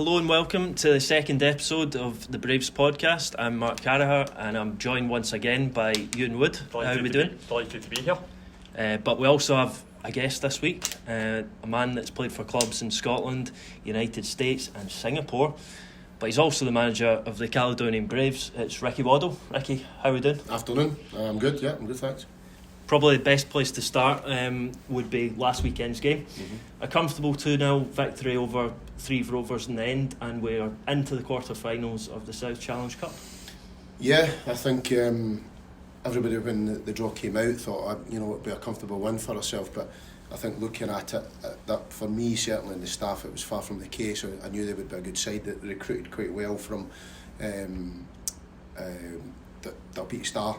Hello and welcome to the second episode of the Braves podcast. I'm Mark Carragher and I'm joined once again by Euan Wood. How are we doing? Delighted to be here. But we also have a guest this week, a man that's played for clubs in Scotland, United States and Singapore. But he's also the manager of the Caledonian Braves. It's Ricky Waddell. Ricky, how are we doing? Afternoon. I'm good, I'm good, thanks. Probably the best place to start would be last weekend's game. A comfortable 2-0 victory over Three Rovers in the end, and we're into the quarter-finals of the South Challenge Cup. Yeah, I think everybody when the draw came out thought it would be a comfortable win for ourselves, but I think looking at it, that for me certainly in the staff it was far from the case. I knew they would be a good side that recruited quite well from Dalbeat Star.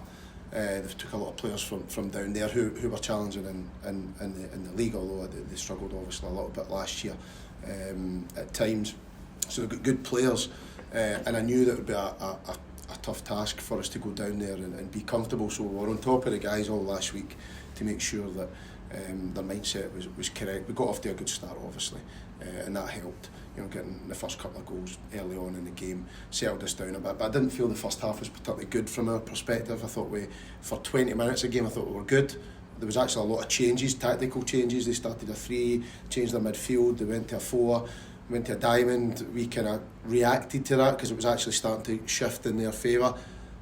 They took a lot of players from down there who were challenging in the league, although they struggled obviously a little bit last year at times. So they've got good players, and I knew that it would be a tough task for us to go down there and be comfortable. So we were on top of the guys all last week to make sure that their mindset was correct. We got off to a good start obviously, and that helped. Getting the first couple of goals early on in the game settled us down a bit, but I didn't feel the first half was particularly good from our perspective. I thought for 20 minutes of the game I thought we were good. There was actually a lot of changes, tactical changes. They started a 3, changed their midfield, they went to a 4, went to a diamond. We kind of reacted to that because it was actually starting to shift in their favour,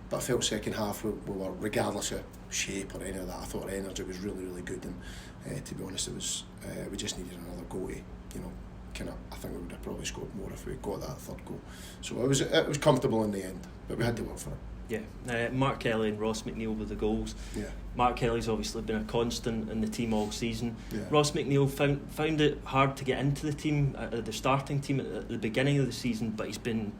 but I felt second half we were, regardless of shape or any of that, I thought our energy was really, really good, and to be honest it was we just needed another goal to I think we would have probably scored more if we got that third goal. So it was comfortable in the end, but we had to work for it. Yeah, Mark Kelly and Ross McNeil with the goals. Yeah. Mark Kelly's obviously been a constant in the team all season. Yeah. Ross McNeil found it hard to get into the team, the starting team at the beginning of the season, but he's been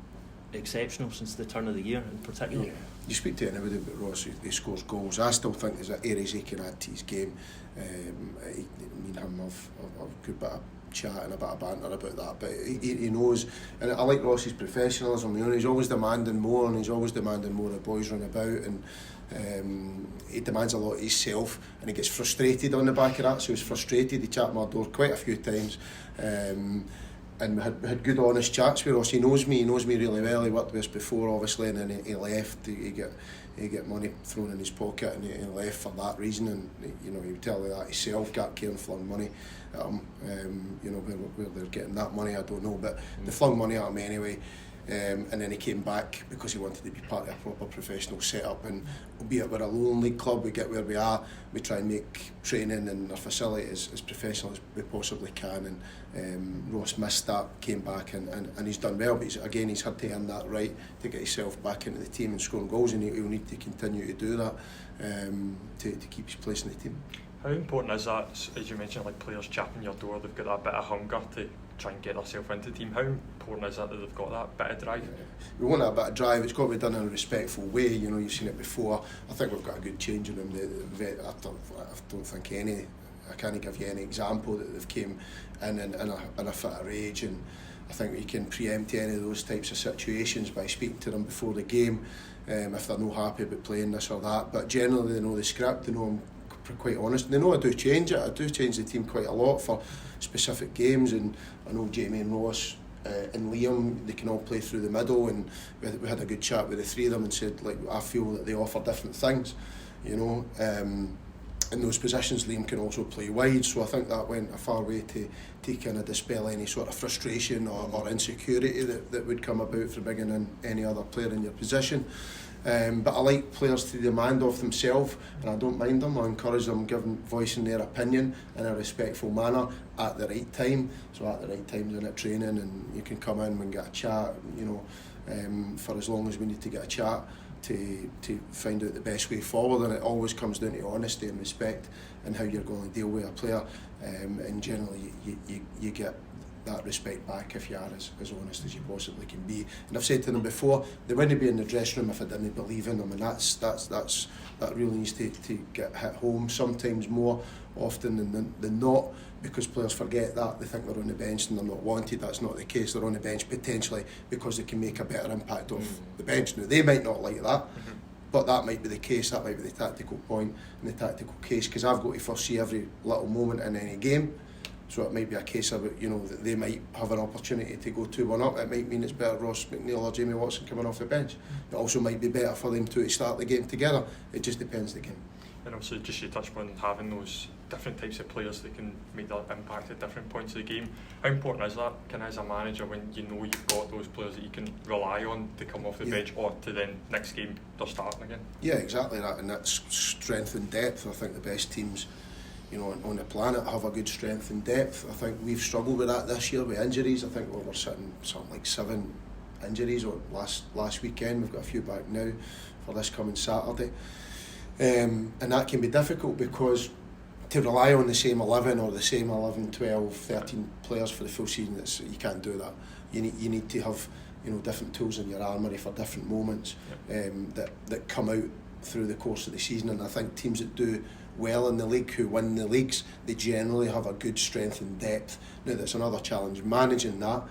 exceptional since the turn of the year in particular. Yeah. You speak to anybody about Ross, he scores goals. I still think there's areas he can add to his game. Me and him have a good bit of chat and a bit of banter about that, but he knows, and I like Ross's professionalism. He's always demanding more, and he's always demanding more of boys run about, and he demands a lot of himself, and he gets frustrated on the back of that. So he's frustrated. He tapped my door quite a few times, and we had good honest chats with Ross. He knows me really well. He worked with us before obviously, and then he left. He get money thrown in his pocket, and he left for that reason. And he would tell you that himself. Got Cairn flung money at him. Where they're getting that money, I don't know, but they flung money at him anyway. And then he came back because he wanted to be part of a proper professional setup. And albeit we're a lone league club, we get where we are. We try and make training and our facility as professional as we possibly can. And Ross missed that, came back, and he's done well. But he's had to earn that right to get himself back into the team and scoring goals, and he'll need to continue to do that to keep his place in the team. How important is that, as you mentioned, like players chapping your door, they've got that bit of hunger to try and get themselves into the team? How important is that they've got that bit of drive? We want that bit of drive. It's got to be done in a respectful way. You've seen it before. I think we've got a good change in them. I don't think I can't give you any example that they've came in a fitter age, and I think we can preempt any of those types of situations by speaking to them before the game, if they're not happy about playing this or that. But generally they know the script, they know I'm quite honest, and they know I do change it. I do change the team quite a lot for specific games, and I know Jamie and Ross and Liam, they can all play through the middle, and we had a good chat with the three of them and said, like, I feel that they offer different things, in those positions. Liam can also play wide, so I think that went a far way to kind of dispel any sort of frustration or insecurity that would come about from bringing in any other player in your position. But I like players to demand of themselves, and I don't mind them. I encourage them voicing their opinion in a respectful manner at the right time. So at the right times in training, and you can come in and get a chat, for as long as we need to get a chat to find out the best way forward. And it always comes down to honesty and respect and how you're going to deal with a player, and generally you get that respect back if you are as honest as you possibly can be. And I've said to them before, they wouldn't be in the dressing room if I didn't believe in them, and that really needs to get hit home sometimes more often than not, because players forget that. They think they're on the bench and they're not wanted. That's not the case. They're on the bench potentially because they can make a better impact off the bench. Now they might not like that, but that might be the case. That might be the tactical point and the tactical case, because I've got to foresee every little moment in any game. So it might be a case of, that they might have an opportunity to go 2-1 up. It might mean it's better Ross McNeil or Jamie Watson coming off the bench. It also might be better for them to start the game together. It just depends the game. And also, just you touched on having those different types of players that can make that impact at different points of the game. How important is that, kind of as a manager, when you know you've got those players that you can rely on to come off the bench, or to then next game they're starting again? Yeah, exactly that, and that's strength and depth. I think the best teams, on the planet have a good strength and depth. I think we've struggled with that this year with injuries. I think we're sitting something like 7 injuries last weekend. We've got a few back now for this coming Saturday. And that can be difficult, because to rely on the same 11 or the same 11, 12, 13 players for the full season, you can't do that. You need to have different tools in your armoury for different moments that come out through the course of the season. And I think teams that do well in the league, who win the leagues, they generally have a good strength and depth. Now that's another challenge, managing that,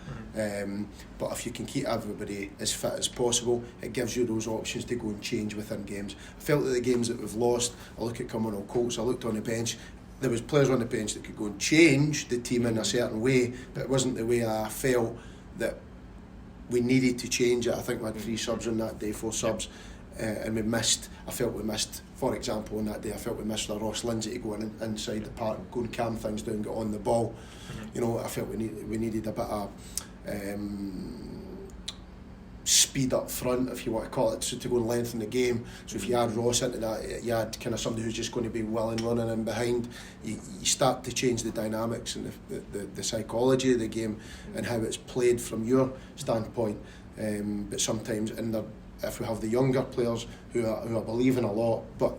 but if you can keep everybody as fit as possible, it gives you those options to go and change within games. I felt that the games that we've lost, I look at Cumbernauld Colts, I looked on the bench, there was players on the bench that could go and change the team in a certain way, but it wasn't the way I felt that we needed to change it. I think we had 3 subs on that day, 4 subs. And I felt we missed, for example, on that day, I felt we missed Ross Lindsay to go inside the park, go and calm things down, get on the ball. I felt we needed a bit of speed up front, if you want to call it, so to go and lengthen the game. So if you add Ross into that, you add kind of somebody who's just going to be well and running in behind, you start to change the dynamics and the psychology of the game and how it's played from your standpoint. But sometimes if we have the younger players who are believing a lot, but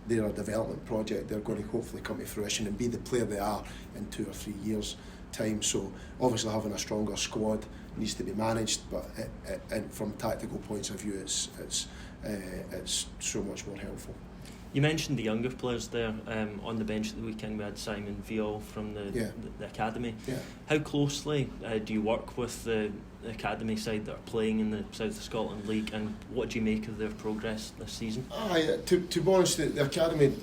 they're a development project, they're going to hopefully come to fruition and be the player they are in 2 or 3 years' time. So obviously having a stronger squad needs to be managed, but from tactical points of view, it's so much more helpful. You mentioned the younger players there. On the bench at the weekend we had Simon Viol from the academy. Yeah. How closely do you work with the academy side that are playing in the South of Scotland League, and what do you make of their progress this season? To be honest, the academy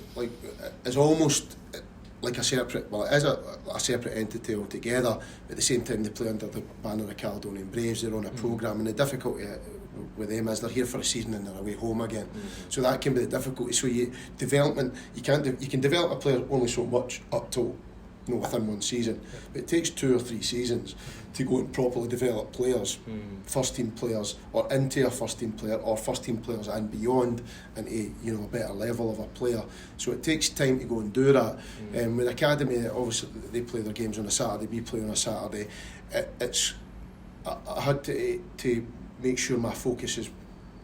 is almost like a separate, it is a separate entity altogether. At the same time, they play under the banner of Caledonian Braves. They're on a programme, and the difficulty with them is they're here for a season and they're away home again. So that can be the difficulty. So you can develop a player only so much up till within one season, but it takes 2 or 3 seasons to go and properly develop players, first team players, or into a first team player, or first team players and beyond, into a better level of a player. So it takes time to go and do that. With academy, obviously they play their games on a Saturday, we play on a Saturday. I had to make sure my focus is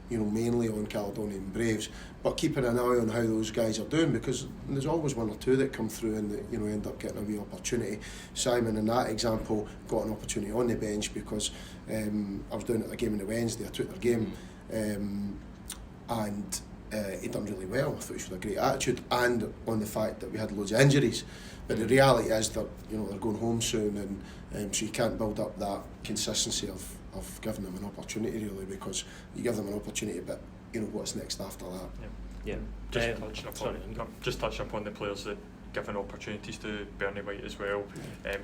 mainly on Caledonian Braves, but keeping an eye on how those guys are doing, because there's always 1 or 2 that come through and that end up getting a wee opportunity. Simon, in that example, got an opportunity on the bench because I was down at a game on the Wednesday. I took their game, and he done really well. I thought he showed a great attitude, and on the fact that we had loads of injuries. But the reality is that they're going home soon, and so you can't build up that consistency of giving them an opportunity, really, because you give them an opportunity, but what's next after that. Just touching upon the players that given opportunities to Bernie White as well,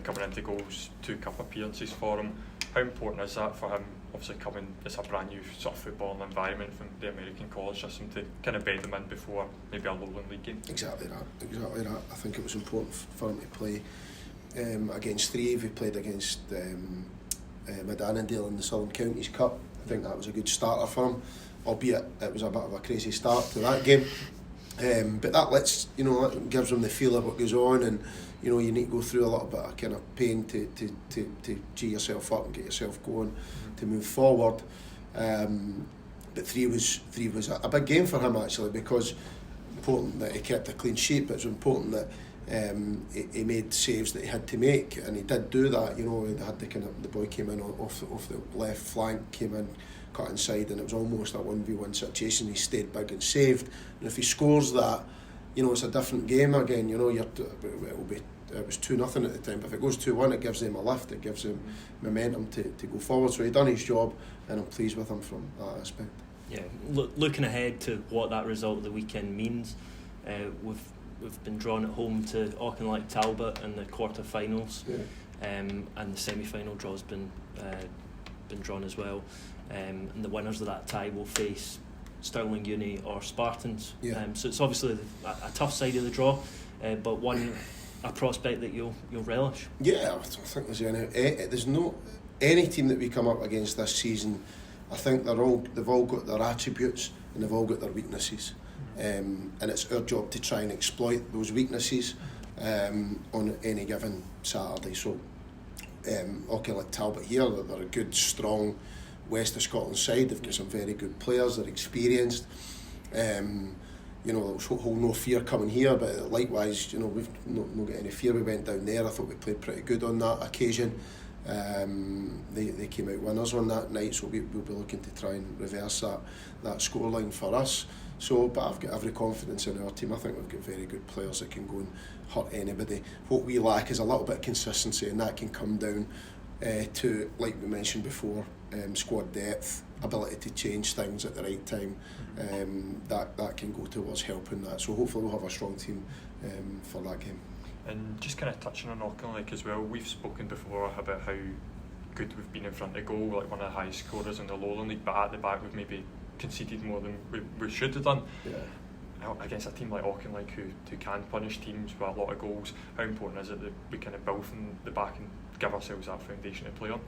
coming into goals, 2 cup appearances for him. How important is that for him, obviously coming as a brand new sort of footballing environment from the American college system, to kind of bed them in before maybe a Lowland League game? Exactly that. I think it was important for him to play against 3. He played against Managerial in the Southern Counties Cup. I think that was a good starter for him, albeit it was a bit of a crazy start to that game. But that that gives them the feel of what goes on, and you need to go through a little bit of kind of pain to G yourself up and get yourself going to move forward. But 3 was a big game for him, actually, because important that he kept a clean sheet, but it was important that he made saves that he had to make, and he did do that. He had the boy came in off the left flank, came in, cut inside, and it was almost a 1v1 situation. He stayed big and saved, and if he scores that, it's a different game again. It was 2-0 at the time, but if it goes 2-1, it gives him a lift, it gives him momentum to go forward. So he done his job, and I'm pleased with him from that aspect. Yeah, looking ahead to what that result of the weekend means, we've we've been drawn at home to Auchinleck Talbot in the quarter-finals, and the semi-final draw's been drawn as well. And the winners of that tie will face Stirling Uni or Spartans. So it's obviously a tough side of the draw, but a prospect that you'll relish. Yeah, I don't think there's any team that we come up against this season. I think they've all got their attributes and they've all got their weaknesses, and it's our job to try and exploit those weaknesses on any given Saturday. So Auchinleck Talbot here, they're a good, strong West of Scotland side. They've got some very good players. They're experienced. There's hold no fear coming here, but likewise, we've not got any fear. We went down there. I thought we played pretty good on that occasion. They came out winners on that night, so we'll be looking to try and reverse that scoreline for us. So, but I've got every confidence in our team. I think we've got very good players that can go and hurt anybody. What we lack is a little bit of consistency, and that can come down to, like we mentioned before, squad depth, ability to change things at the right time. That can go towards helping that. So hopefully we'll have a strong team for that game. And just kind of touching on Auchinleck as well, we've spoken before about how good we've been in front of goal, like one of the highest scorers in the Lowland League, but at the back we've maybe conceded more than we should have done. Against a team like Auchinleck who can punish teams with a lot of goals, how important is it that we kind of build from the back and give ourselves that foundation to play on?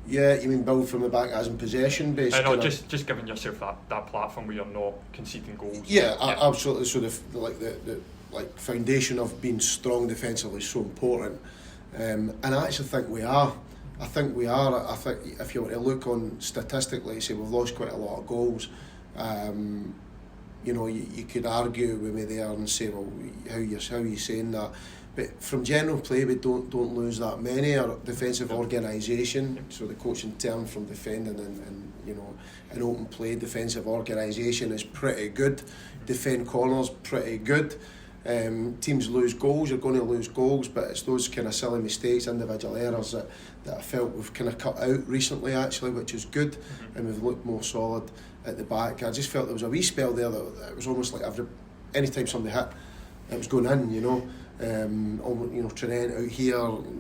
Yeah, you mean build from the back as in possession based? I know, just giving yourself that platform where you're not conceding goals. Yeah, absolutely. So the foundation of being strong defensively is so important, and I actually think we are. I think if you were to look on statistically, say we've lost quite a lot of goals. You could argue with me there and say, well, how are you saying that? But from general play, we don't lose that many. Our defensive organisation, so the coaching term from defending and an open play, defensive organisation is pretty good. Defend corners, pretty good. Teams lose goals, you're going to lose goals, but it's those kind of silly mistakes, individual errors that I felt we've kind of cut out recently actually, which is good, and we've looked more solid at the back. I just felt there was a wee spell there that it was almost like any time somebody hit, it was going in, Trent out here,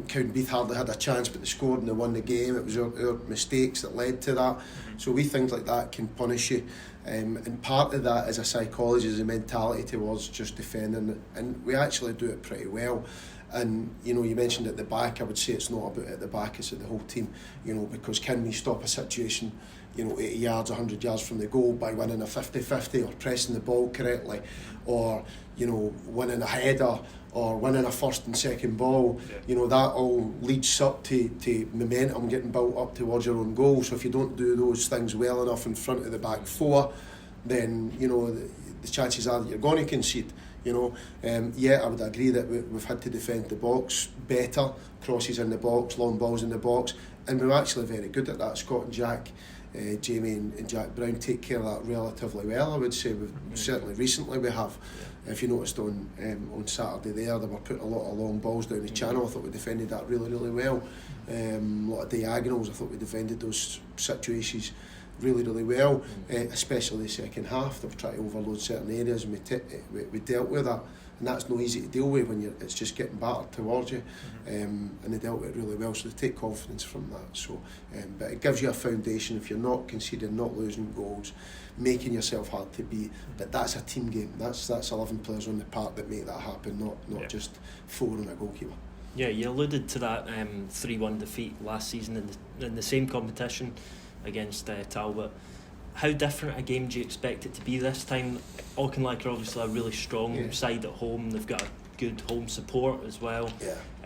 Cowdenbeath hardly had a chance, but they scored and they won the game. It was our mistakes that led to that. So things like that can punish you, and part of that is a psychology, is a mentality towards just defending, and we actually do it pretty well. And you mentioned at the back, I would say it's not about at the back, it's at the whole team, because can we stop a situation 80 yards, 100 yards from the goal by winning a 50-50 or pressing the ball correctly, or winning a header or winning a first and second ball. That all leads up to momentum getting built up towards your own goal. So if you don't do those things well enough in front of the back four, then the chances are that you're going to concede. I would agree that we've had to defend the box better, crosses in the box, long balls in the box, and we're actually very good at that. Scott and Jack, Jamie and Jack Brown take care of that relatively well, I would say. Certainly recently we have. If you noticed on Saturday there, they were putting a lot of long balls down the channel. I thought we defended that really, really well. A lot of diagonals, I thought we defended those situations really, really well, especially the second half. They've tried to overload certain areas, and we dealt with that. And that's not easy to deal with when it's just getting battered towards you, and they dealt with it really well, so they take confidence from that. So, but it gives you a foundation if you're not conceding, not losing goals, making yourself hard to beat. But that's a team game. That's 11 players on the park that make that happen, not just 4 and a goalkeeper. Yeah, you alluded to that 3-1 defeat last season in the same competition against Talbot. How different a game do you expect it to be this time? Auchinleck are obviously a really strong side at home. They've got a good home support as well.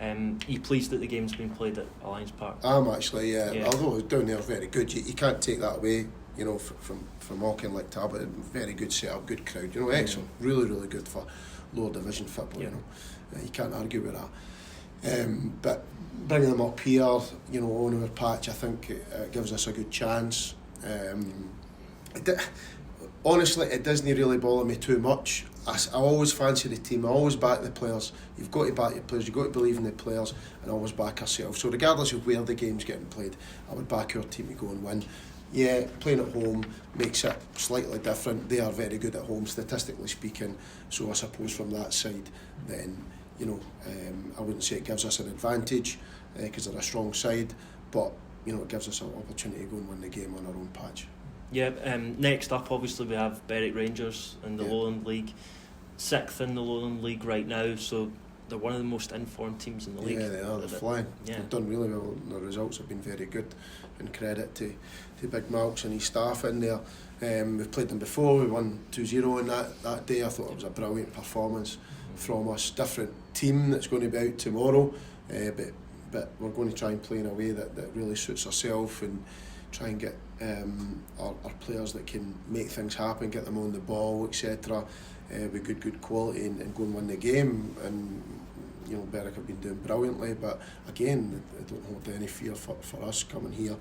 Are you pleased that the game's been played at Alliance Park? I'm actually, although down there very good, you can't take that away, from Auchinleck Talbot. Very good setup, good crowd, excellent, really, really good for lower division football. You can't argue with that. But bringing them up here, on our patch, I think it gives us a good chance. Honestly, it doesn't really bother me too much. I always fancy the team, I always back the players. You've got to back your players, you've got to believe in the players, and always back ourselves. So regardless of where the game's getting played, I would back our team to go and win. yeah, playing at home makes it slightly different. They are very good at home, statistically speaking. So I suppose from that side, then, you know, I wouldn't say it gives us an advantage because they're a strong side, but, you know, it gives us an opportunity to go and win the game on our own patch. Yeah, next up, obviously, we have Berwick Rangers in the Lowland League. 6th in the Lowland League right now, so they're one of the most informed teams in the league. Yeah, they are. They're flying. Yeah. They've done really well. The results have been very good, and credit to Big Malks and his staff in there. We've played them before. We won 2-0 on that day. I thought it was a brilliant performance from us. Different team that's going to be out tomorrow, but we're going to try and play in a way that really suits ourselves and try and get our players that can make things happen, get them on the ball, etc. With good quality and go and win the game. And you know, Berwick have been doing brilliantly, but again, I don't hold any fear for us coming here.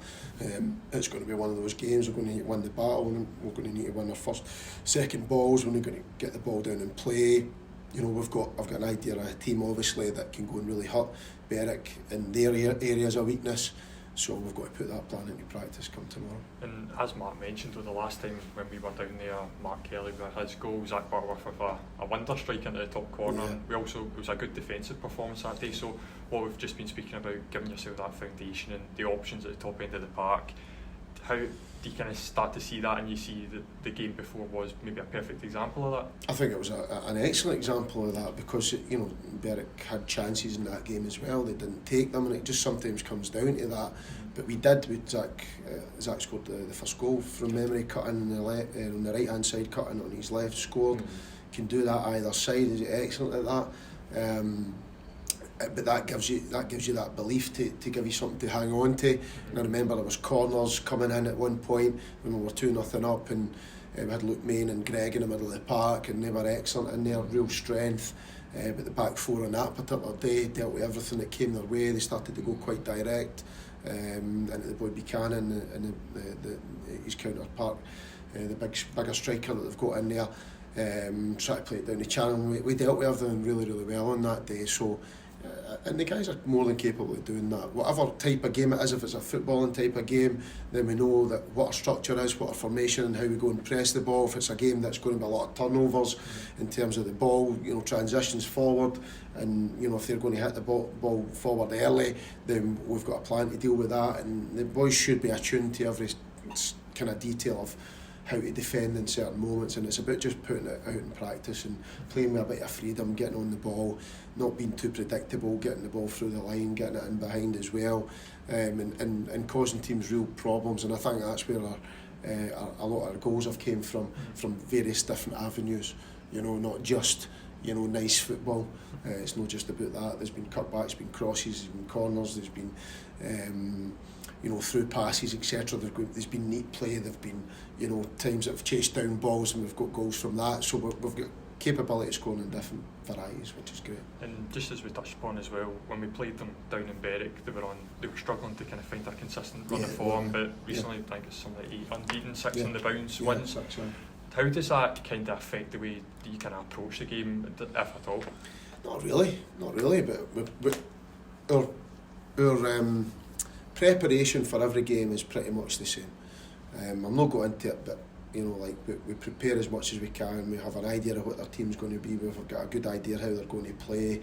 It's going to be one of those games. We're going to need to win the battle, and we're going to need to win our first, second balls. We're going to get the ball down and play. You know, I've got an idea of a team obviously that can go and really hurt Berwick in their areas of weakness. So we've got to put that plan into practice come tomorrow. And as Mark mentioned, the last time when we were down there, Mark Kelly with his goal, Zach Butterworth with a wonder strike into the top corner. Yeah. And it was a good defensive performance that day. So what we've just been speaking about, giving yourself that foundation and the options at the top end of the park, how do you kind of start to see that, and you see the game before was maybe a perfect example of that? I think it was an excellent example of that, because you know, Berwick had chances in that game as well. They didn't take them, and it just sometimes comes down to that. But we did. With Zach scored the first goal from memory, cut in on the right hand side, cut in on his left, scored. Can do that either side. Is excellent at that. But that gives you that belief to give you something to hang on to. And I remember there was corners coming in at one point when we were 2-0 up, and we had Luke Main and Greg in the middle of the park, and they were excellent in there, real strength. But the back four on that particular day dealt with everything that came their way. They started to go quite direct into the boy Buchanan and his counterpart, the bigger striker that they've got in there. Try to play it down the channel. We dealt with everything really well on that day. So. And the guys are more than capable of doing that. Whatever type of game it is, if it's a footballing type of game, then we know that what our structure is, what our formation, and how we go and press the ball. If it's a game that's going to be a lot of turnovers in terms of the ball, you know, transitions forward, and you know, if they're going to hit the ball forward early, then we've got a plan to deal with that. And the boys should be attuned to every kind of detail of how to defend in certain moments, and it's about just putting it out in practice and playing with a bit of freedom, getting on the ball, not being too predictable, getting the ball through the line, getting it in behind as well, and causing teams real problems. And I think that's where a lot of our goals have came from various different avenues. You know, not just, you know, nice football. It's not just about that. There's been cutbacks, been crosses, there's been corners, there's been you know, through passes, etc. There's been neat play. There've been, you know, times that have chased down balls, and we've got goals from that. So we've got capability of scoring in different varieties, which is great. And just as we touched upon as well, when we played them down in Berwick, they were struggling to kind of find a consistent run of form. But recently, I think it's something like 8 unbeaten, 6 on the bounce wins. 6, How does that kind of affect the way you kind of approach the game, if at all? Not really. But our preparation for every game is pretty much the same. I'm not going into it, but you know, like we prepare as much as we can. We have an idea of what their team's going to be. We've got a good idea how they're going to play.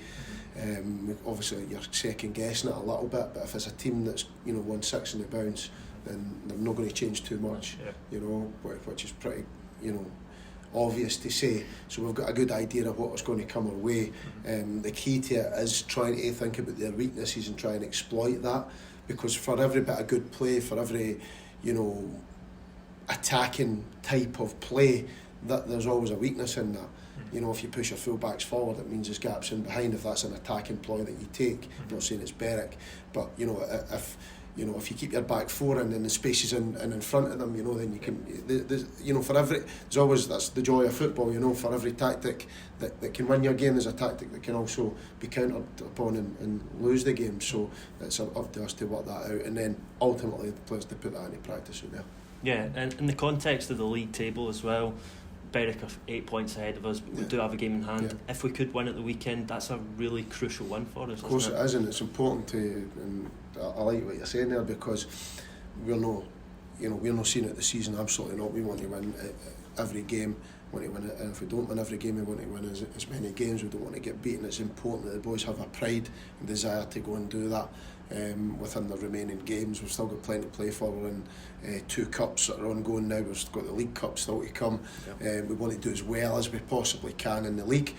Obviously, you're second guessing it a little bit, but if it's a team that's, you know, won 6 in the bounce, then they're not going to change too much. You know, which is pretty, you know, obvious to say. So we've got a good idea of what's going to come our way. The key to it is trying to think about their weaknesses and try and exploit that. Because for every bit of good play, for every, you know, attacking type of play, that there's always a weakness in that. You know, if you push your full-backs forward, it means there's gaps in behind. If that's an attacking ploy that you take, I'm not saying it's Berwick, but you know, if you keep your back four in and the spaces in front of them, you know, then you can, you know, there's always, that's the joy of football, you know, for every tactic that can win your game, there's a tactic that can also be countered upon and lose the game. So it's up to us to work that out, and then ultimately the players to put that into practice out there. Yeah, and in the context of the league table as well, Berwick are 8 points ahead of us, but we do have a game in hand. If we could win at the weekend, that's a really crucial win for us. Of course it is, and it's important to, and I like what you're saying there, because we're not, we're not seeing it this season, absolutely not. We want to win every game, want to win it, and if we don't win every game, we want to win as many games. We don't want to get beaten. It's important that the boys have a pride and desire to go and do that within the remaining games. We've still got plenty to play for. We're in 2 cups that are ongoing now. We've got the League Cup still to come. Yep. We want to do as well as we possibly can in the league,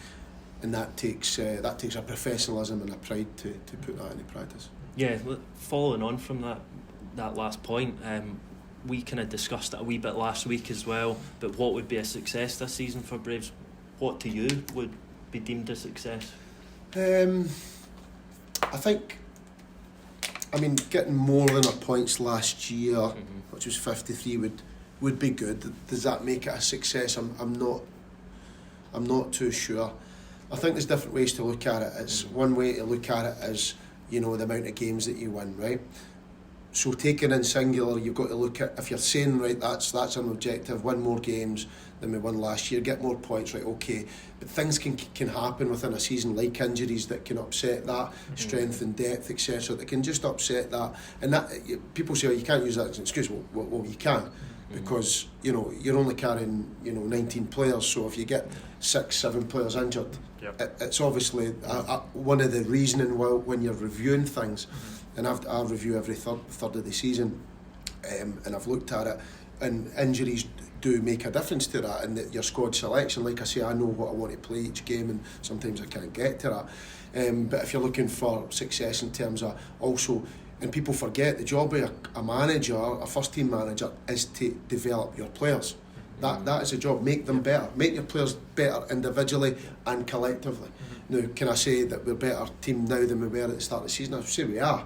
and that takes a professionalism and a pride to put that into practice. Yeah, following on from that last point, we kind of discussed it a wee bit last week as well, but what would be a success this season for Braves? What to you would be deemed a success? I think, getting more than our points last year, which was 53, would be good. Does that make it a success? I'm not too sure. I think there's different ways to look at it. It's one way to look at it as, the amount of games that you win, right? So taken in singular, you've got to look at, if you're saying, right, that's an objective, win more games than we won last year, get more points, right, okay. But things can happen within a season, like injuries that can upset that, strength and depth, etc., that can just upset that. And that, people say, you can't use that as an excuse. Well, you can, because, you're only carrying, 19 players, so if you get 6-7 players injured, it's obviously one of the reasoning when you're reviewing things. And I review every third of the season, and I've looked at it, and injuries do make a difference to that, and your squad selection. Like I say, I know what I want to play each game, and sometimes I can't get to that. But if you're looking for success in terms of also, and people forget, the job of a manager, a first team manager, is to develop your players. That is a job. Make them better. Make your players better individually and collectively. Now, can I say that we're a better team now than we were at the start of the season? I would say we are,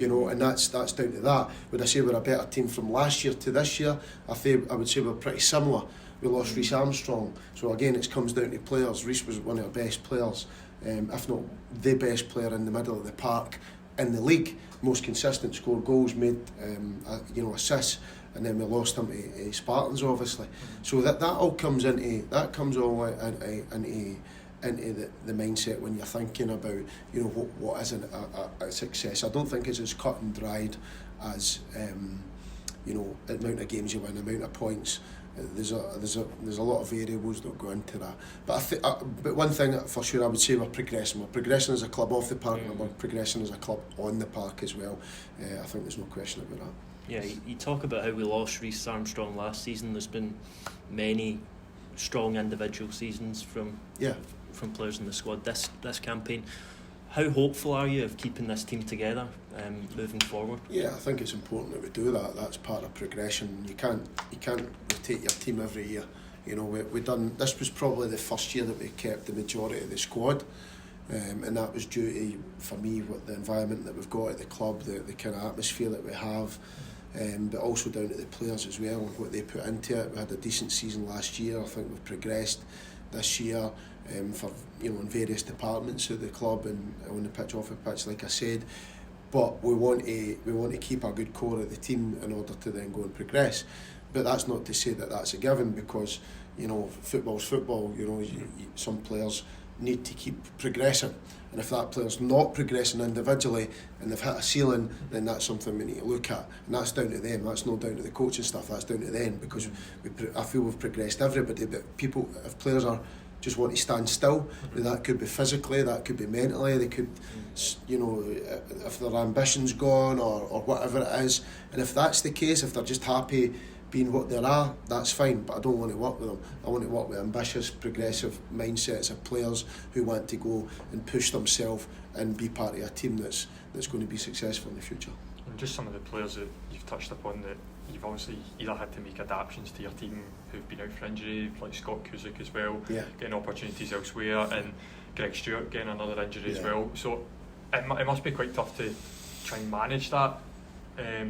and that's down to that. Would I say we're a better team from last year to this year? I would say we're pretty similar. We lost Reece Armstrong, so again, it comes down to players. Reece was one of our best players, if not the best player in the middle of the park in the league. Most consistent, scored goals, made assists. And then we lost him to Spartans, obviously. So that all comes into the mindset when you're thinking about what is a success. I don't think it's as cut and dried as the amount of games you win, the amount of points. There's a lot of variables that go into that. But one thing for sure I would say, we're progressing. We're progressing as a club off the park, and we're progressing as a club on the park as well. I think there's no question about that. Yeah, you talk about how we lost Reece Armstrong last season. There's been many strong individual seasons from players in the squad this campaign. How hopeful are you of keeping this team together moving forward? Yeah, I think it's important that we do that. That's part of progression. You can't rotate your team every year. We done. This was probably the first year that we kept the majority of the squad. And that was due to, for me, what the environment that we've got at the club, the kind of atmosphere that we have, but also down to the players as well and what they put into it. We had a decent season last year. I think we've progressed this year for in various departments of the club and on the pitch, off the pitch, like I said. But we want to keep a good core of the team in order to then go and progress. But that's not to say that that's a given, because football's football. Some players need to keep progressing, and if that player's not progressing individually and they've hit a ceiling, then that's something we need to look at, and that's down to them. That's not down to the coaching staff, that's down to them, because I feel we've progressed everybody. But if players are just want to stand still, that could be physically, that could be mentally, they could if their ambition's gone or whatever it is, and if that's the case, if they're just happy being what they are, that's fine, but I don't want to work with them. I want to work with ambitious, progressive mindsets of players who want to go and push themselves and be part of a team that's going to be successful in the future. And just some of the players that you've touched upon that you've obviously either had to make adaptations to your team who've been out for injury, like Scott Cusick as well, getting opportunities elsewhere, and Greg Stewart getting another injury as well. So it must be quite tough to try and manage that.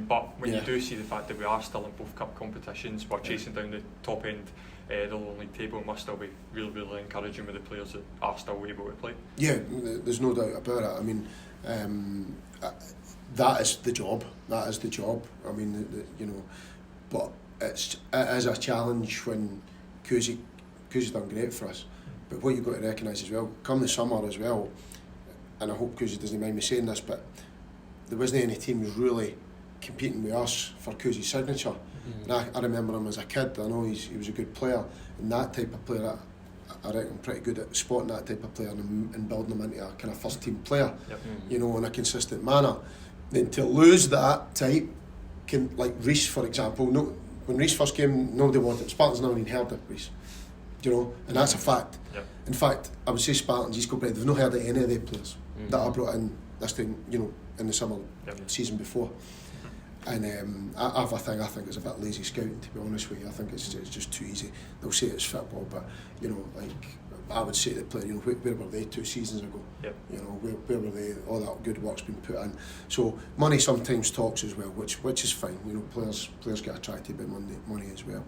But when you do see the fact that we are still in both cup competitions, we're chasing down the top end the lower league table, it must still be really, really encouraging with the players that are still able to play. Yeah, there's no doubt about it. I mean, that is the job. That is the job. I mean, but it is a challenge when Cusick's done great for us. But what you've got to recognise as well, come the summer as well, and I hope Cusick doesn't mind me saying this, but there wasn't any teams really competing with us for Cousie's signature. And I remember him as a kid. I know he was a good player, and that type of player, I reckon, pretty good at spotting that type of player and building them into a kind of first team player, you know, in a consistent manner. Then to lose that type, like Reece, for example, when Reece first came, nobody wanted him. Spartans never even heard of Reece, you know, and that's a fact. In fact, I would say Spartans, East Kilbride, they've not heard of any of their players that I brought in this time, you know, in the summer season before. And I have a thing, I think it's a bit lazy scouting, to be honest with you. I think it's just too easy. They'll say it's football, but, you know, like, I would say to the player, you know, where were they 2 seasons ago? You know, where were they? All that good work's been put in. So money sometimes talks as well, which is fine. You know, players get attracted by money as well.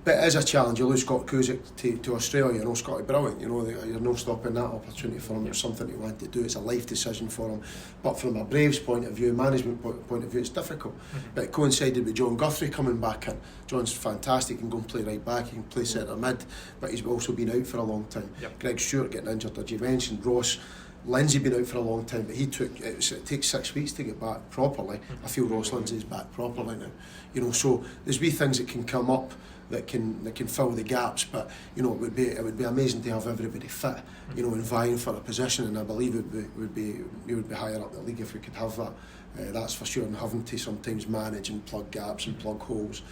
But it is a challenge. You lose Scott Kusick to Australia. You know, Scotty, brilliant. You know, you're no stopping that opportunity for him. It's something he wanted to do. It's a life decision for him. But from a Braves point of view, management point of view, it's difficult. But it coincided with John Guthrie coming back in. John's fantastic. He can go and play right back. He can play centre mid. But he's also been out for a long time. Greg Stewart getting injured, as you mentioned. Ross Lindsay been out for a long time, but it takes 6 weeks to get back properly. I feel Ross Lindsay's back properly now. You know, so there's wee things that can come up that can fill the gaps, but you know, it would be amazing to have everybody fit, you know, and vying for a position, and I believe we would be higher up the league if we could have that. That's for sure, and having to sometimes manage and plug gaps and plug holes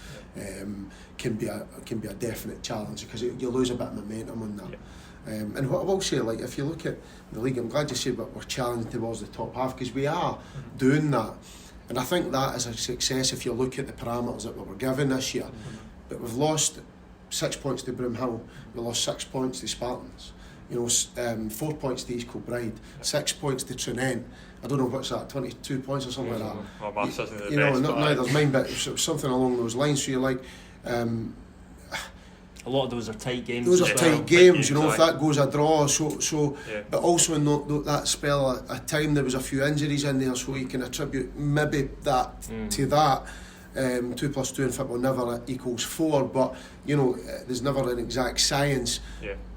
can be a definite challenge, because you lose a bit of momentum on that. And what I will say, like, if you look at the league, I'm glad you said that we're challenging towards the top half, because we are doing that, and I think that is a success if you look at the parameters that we were given this year. But we've lost 6 points to Broomhill, we lost 6 points to Spartans, you know, 4 points to East Kilbride, 6 points to Trinent. I don't know what's that, 22 points or something like that. Well, maths isn't the you know, best, neither's mine, but something along those lines. So you're like, a lot of those are tight games. Those are tight games, you know. If Exactly. that goes a draw, but also in that spell of time there was a few injuries in there, so you can attribute maybe that to that. 2 + 2 in football never equals 4, but you know, there's never an exact science.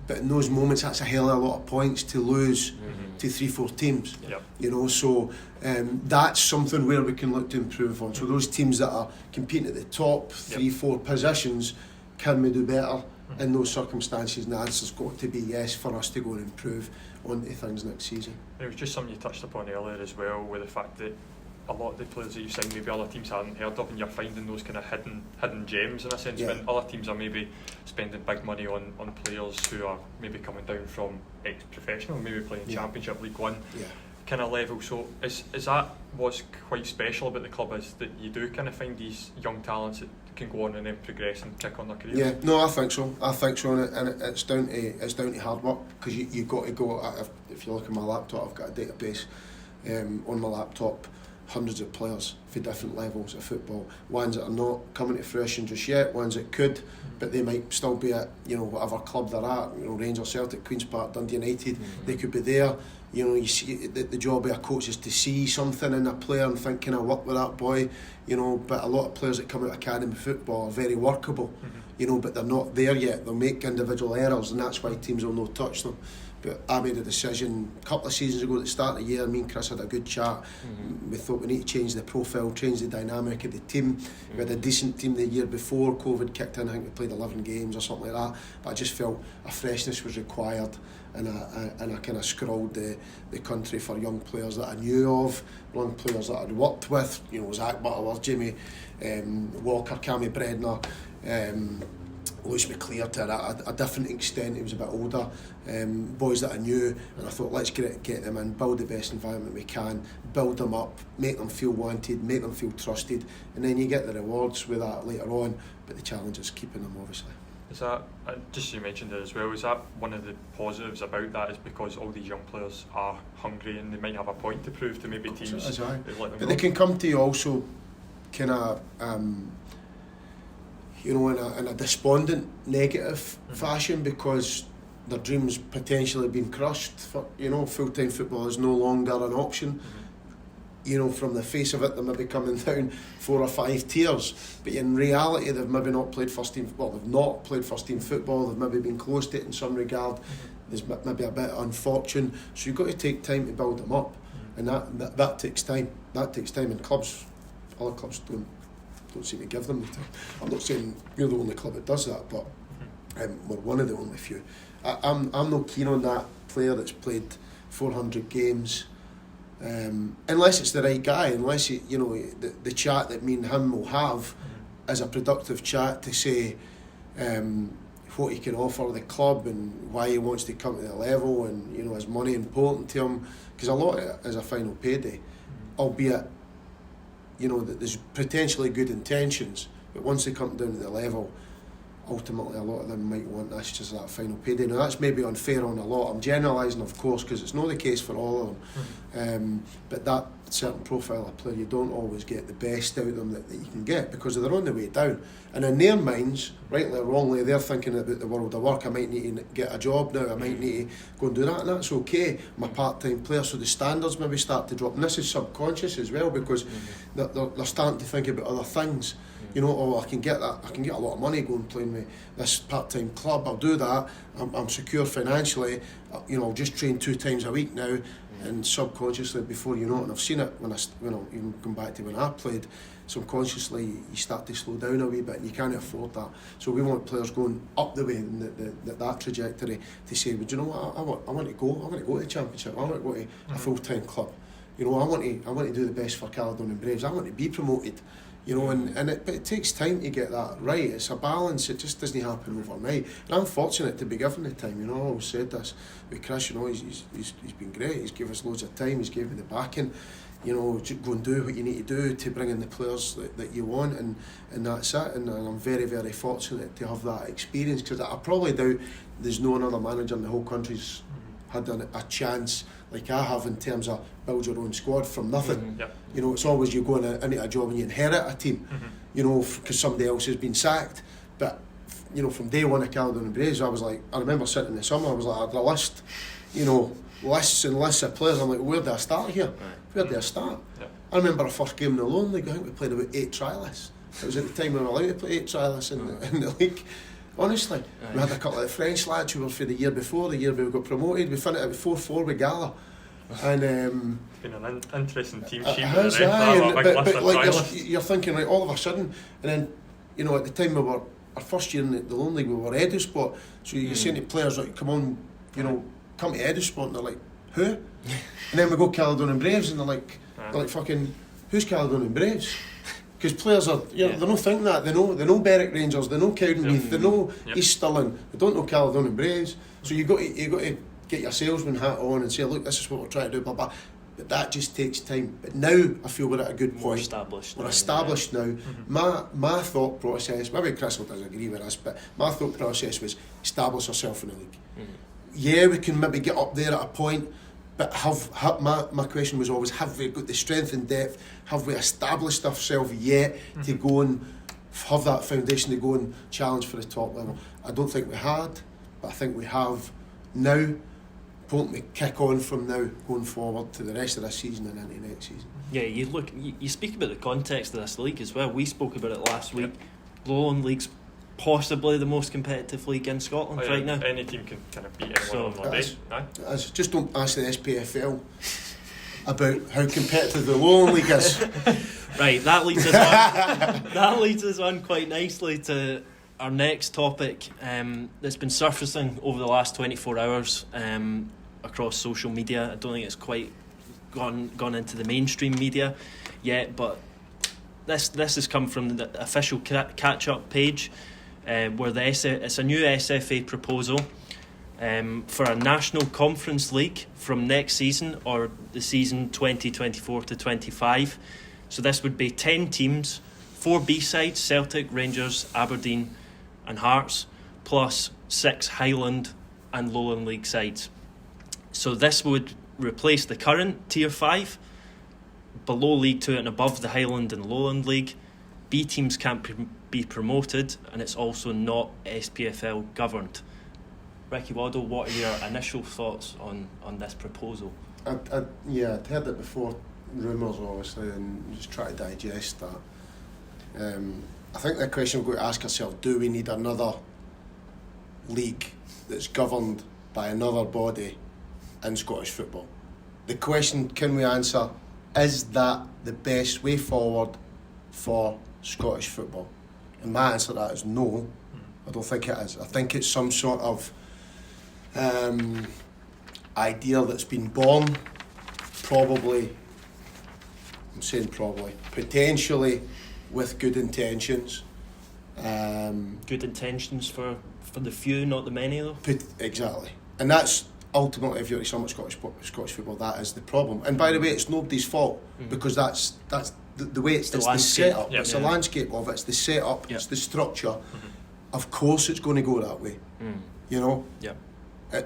But in those moments, that's a hell of a lot of points to lose to 3-4 teams. You know, so that's something where we can look to improve on. So those teams that are competing at the top 3-4 positions, can we do better in those circumstances? And the answer's got to be yes, for us to go and improve onto things next season. It was just something you touched upon earlier as well, with the fact that a lot of the players that you signed maybe other teams hadn't heard of, and you're finding those kind of hidden gems in a sense, when other teams are maybe spending big money on players who are maybe coming down from ex-professional, maybe playing Championship, League One kind of level. So is that what's quite special about the club, is that you do kind of find these young talents that can go on and then progress and kick on their careers? Yeah, no, I think so, and it's down to hard work, because you've got to go. If you look at my laptop, I've got a database on my laptop, hundreds of players for different levels of football, ones that are not coming to fruition just yet, ones that could, but they might still be at, you know, whatever club they're at, you know, Rangers, Celtic, Queen's Park, Dundee United, they could be there. You know, you see the job of a coach is to see something in a player and think, can I work with that boy? You know, but a lot of players that come out of academy football are very workable, you know, but they're not there yet. They'll make individual errors, and that's why teams will not touch them. But I made a decision a couple of seasons ago at the start of the year. Me and Chris had a good chat. We thought we need to change the profile, change the dynamic of the team. We had a decent team the year before COVID kicked in. I think we played 11 games or something like that. But I just felt a freshness was required, and I kind of scrolled the country for young players that I knew of, young players that I'd worked with. You know, Zach Butterworth, Jamie Walker, Cammy Bredner. Lewis McClear to a different extent. He was a bit older, boys that I knew, and I thought, let's get them in, build the best environment we can, build them up, make them feel wanted, make them feel trusted, and then you get the rewards with that later on. But the challenge is keeping them, obviously. Is that, just you mentioned it as well, is that one of the positives about that, is because all these young players are hungry and they might have a point to prove to maybe teams that let them but they can come to you also kind of you know, in a despondent, negative fashion, because their dreams potentially been crushed. For, you know, full-time football is no longer an option. You know, from the face of it, they're maybe coming down 4 or 5 tiers, but in reality, they've maybe not played first team. Well, they've not played first team football. They've maybe been close to it in some regard. There's maybe a bit of unfortune, so you've got to take time to build them up. and that takes time. That takes time, and other clubs don't seem to give them the time. I'm not saying you're the only club that does that, but we're one of the only few. I'm not keen on that player that's played 400 games, unless it's the right guy, unless the chat that me and him will have is a productive chat to say what he can offer the club and why he wants to come to the level, and is money important to him, because a lot of it is a final payday, albeit that there's potentially good intentions, but once they come down to the level, ultimately a lot of them might want this just that final payday. Now that's maybe unfair on a lot. I'm generalising, of course, because it's not the case for all of them. But that certain profile of player, you don't always get the best out of them that you can get, because they're on the way down. And in their minds, rightly or wrongly, they're thinking about the world of work. I might need to get a job now, I might need to go and do that, and that's okay. I'm a part-time player, so the standards maybe start to drop. And this is subconscious as well, because they're starting to think about other things. I can get that. I can get a lot of money going playing with this part-time club. I'll do that. I'm secure financially. I'll just train 2 times a week now, and subconsciously, before you know it, and I've seen it when even come back to when I played. Subconsciously, you start to slow down a wee bit, and you can't afford that. So we want players going up the way in that trajectory to say, "But you know what? I want to go. I want to go to the Championship. I want to go to a full-time club. I want to do the best for Caledonian Braves. I want to be promoted." But it takes time to get that right. It's a balance. It just doesn't happen overnight. And I'm fortunate to be given the time. I always said this with Chris. He's been great. He's given us loads of time. He's given me the backing. Just go and do what you need to do to bring in the players that you want, and that's it. And I'm very, very fortunate to have that experience, because I probably doubt there's no another manager in the whole country's had a chance like I have, in terms of build your own squad from nothing. It's always you go into a job and you inherit a team, because somebody else has been sacked. But from day one at Caledonian Braves, I remember sitting in the summer, I was like, I had a list, lists and lists of players. I'm like, where do I start here? Where do I start? I remember our first game in the Lone League, I think we played about 8 trialists. It was at the time we were allowed to play 8 trialists in the league. Honestly, we had a couple of French lads who were for the year before, the year we got promoted. We finished at 4-4 with Gala. And it's been an interesting team sheet. But you're thinking, right, all of a sudden, and then at the time our first year in the Lone League, we were Edu Sport. So you're saying to players, like, come on, come to Edu Sport, and they're like, who? And then we go Caledonian Braves, and they're like fucking, who's Caledonian Braves? Because players are, they're not thinking that. They know Berwick Rangers, they know Cowdenbeath, they know East Stirling, they don't know Caledonian Braves. So you got to get your salesman hat on and say, look, this is what we're trying to do, blah blah. But that just takes time. But now I feel we're at a good point. We're established now. My thought process, maybe Chris will disagree with us, but my thought process was establish ourselves in the league. Yeah, we can maybe get up there at a point. But my question was always, have we got the strength and depth? Have we established ourselves yet to go and have that foundation to go and challenge for the top level? I don't think we had, but I think we have now. Important to kick on from now going forward to the rest of this season and into next season. Yeah, you speak about the context of this league as well. We spoke about it last week. Lowland League's possibly the most competitive league in Scotland right now. Any team can kind of beat anyone on one day. Just don't ask the SPFL about how competitive the Lowland League is. Right, that leads us on. That leads us on quite nicely to our next topic that's been surfacing over the last 24 hours across social media. I don't think it's quite gone into the mainstream media yet, but this has come from the official catch-up page where it's a new SFA proposal for a national conference league from next season, or the season 2024 to 25. So this would be 10 teams, 4 B-sides, Celtic, Rangers, Aberdeen and Hearts, plus 6 Highland and Lowland League sides. So this would replace the current Tier 5, below League 2 and above the Highland and Lowland League. B teams can't be promoted, and it's also not SPFL governed. Ricky Waddell, what are your initial thoughts on this proposal? I'd heard it before, rumours obviously, and just try to digest that. I think the question we've got to ask ourselves, do we need another league that's governed by another body in Scottish football? the question can we answer, is that the best way forward for Scottish football? And my answer to that is no, I don't think it is. I think it's some sort of idea that's been born, probably, I'm saying probably, potentially with good intentions. Good intentions for the few, not the many, though. Exactly. And that's ultimately, if you're to sum up Scottish football, that is the problem. And by the way, it's nobody's fault, because that's the way it's the setup. Yep. It's the landscape of it, it's the setup, Yep. it's the structure. Of course it's going to go that way. You know? Yeah.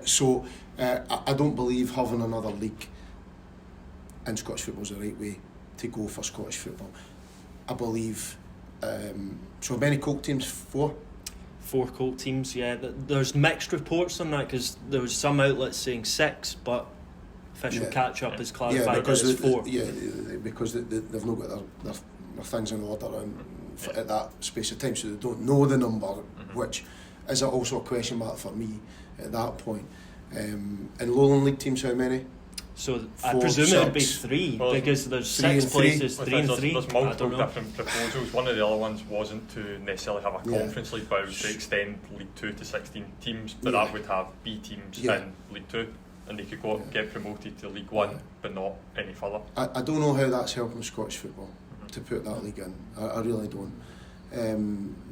So I don't believe having another league in Scottish football is the right way to go for Scottish football. I believe, so many Coke teams? 4 Colt teams, yeah. There's mixed reports on that, because there was some outlets saying 6, but official catch-up has clarified that it's 4. Because they've not got their things in order at that space of time, so they don't know the number, which is also a question mark for me at that point. And Lowland League teams, how many? So I 4, presume 6. it would be 3, because there's 3 6 and 3. places, 3 and 3. There's multiple different proposals. One of the other ones wasn't to necessarily have a conference league, but it was to extend League 2 to 16 teams, but that would have B teams in League 2, and they could go up and get promoted to League 1, but not any further. I don't know how that's helping Scottish football to put that league in. I really don't.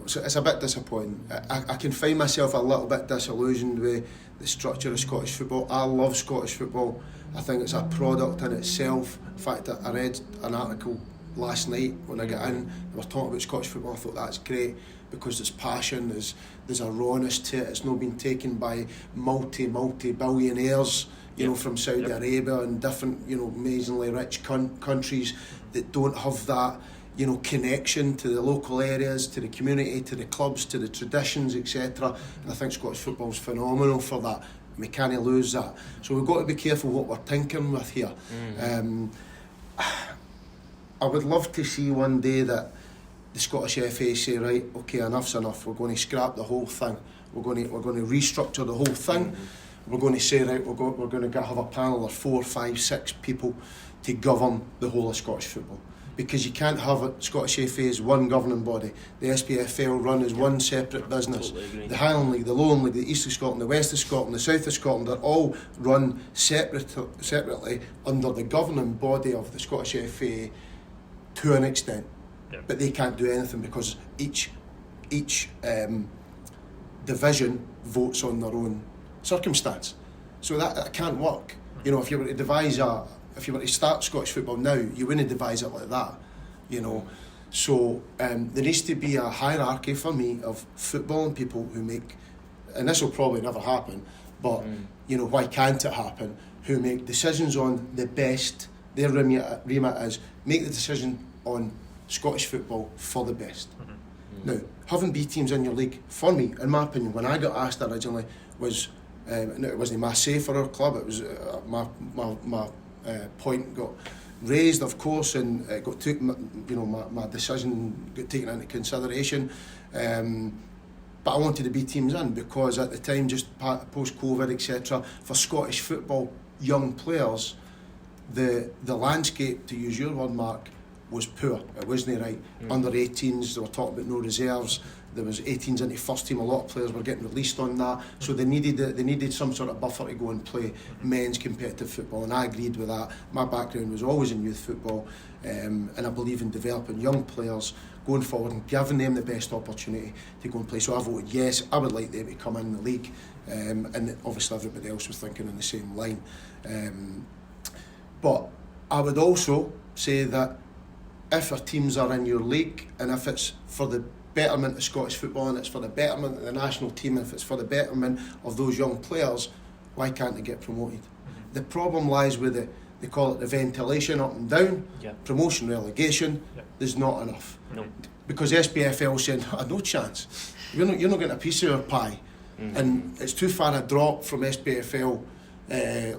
So it's a bit disappointing. I can find myself a little bit disillusioned with the structure of Scottish football. I love Scottish football. I think it's a product in itself. In fact, I read an article last night when I got in. They were talking about Scottish football. I thought that's great, because there's passion, there's a rawness to it. It's not been taken by multi-billionaires, you know, from Saudi Arabia and different, you know, amazingly rich countries that don't have that, you know, connection to the local areas, to the community, to the clubs, to the traditions, etc. And I think Scottish football's phenomenal for that. We can't lose that. So we've got to be careful what we're tinkering with here. I would love to see one day that the Scottish FA say, right, okay, enough's enough. We're going to scrap the whole thing. We're going to restructure the whole thing. We're going to say, right, we're going to have a panel of 4, 5, 6 people to govern the whole of Scottish football. Because you can't have a Scottish FA as one governing body, the SPFL run as one separate business, the Highland League, the Lowland League, the East of Scotland, the West of Scotland, the South of Scotland, are all run separately under the governing body of the Scottish FA to an extent. But they can't do anything, because each division votes on their own circumstance. So that can't work. You know, if you were to start Scottish football now, you wouldn't devise it like that, you know. So there needs to be a hierarchy for me of footballing people who make, and this will probably never happen, but you know, why can't it happen, who make decisions on the best. Their remit is make the decision on Scottish football for the best. Now, having B teams in your league, for me, in my opinion, when I got asked originally, was it wasn't my say for our club, it was my point got raised, of course, and it got taken, you know, my decision got taken into consideration. But I wanted the B teams in, because at the time, just post-COVID, etc., for Scottish football, young players, the landscape, to use your word, Mark, was poor. It wasn't right. Under 18s, they were talking about no reserves. There was 18s into first team. A lot of players were getting released on that. So they needed some sort of buffer to go and play men's competitive football, and I agreed with that. My background was always in youth football, and I believe in developing young players going forward and giving them the best opportunity to go and play. So I voted yes. I would like them to come in the league, and obviously everybody else was thinking in the same line. But I would also say that if our teams are in your league, and if it's for the betterment of Scottish football, and it's for the betterment of the national team, and if it's for the betterment of those young players, why can't they get promoted? The problem lies with they call it the ventilation up and down, promotion, relegation. There's not enough. Because SPFL said, no chance. You're not getting a piece of your pie. And it's too far a drop from SPFL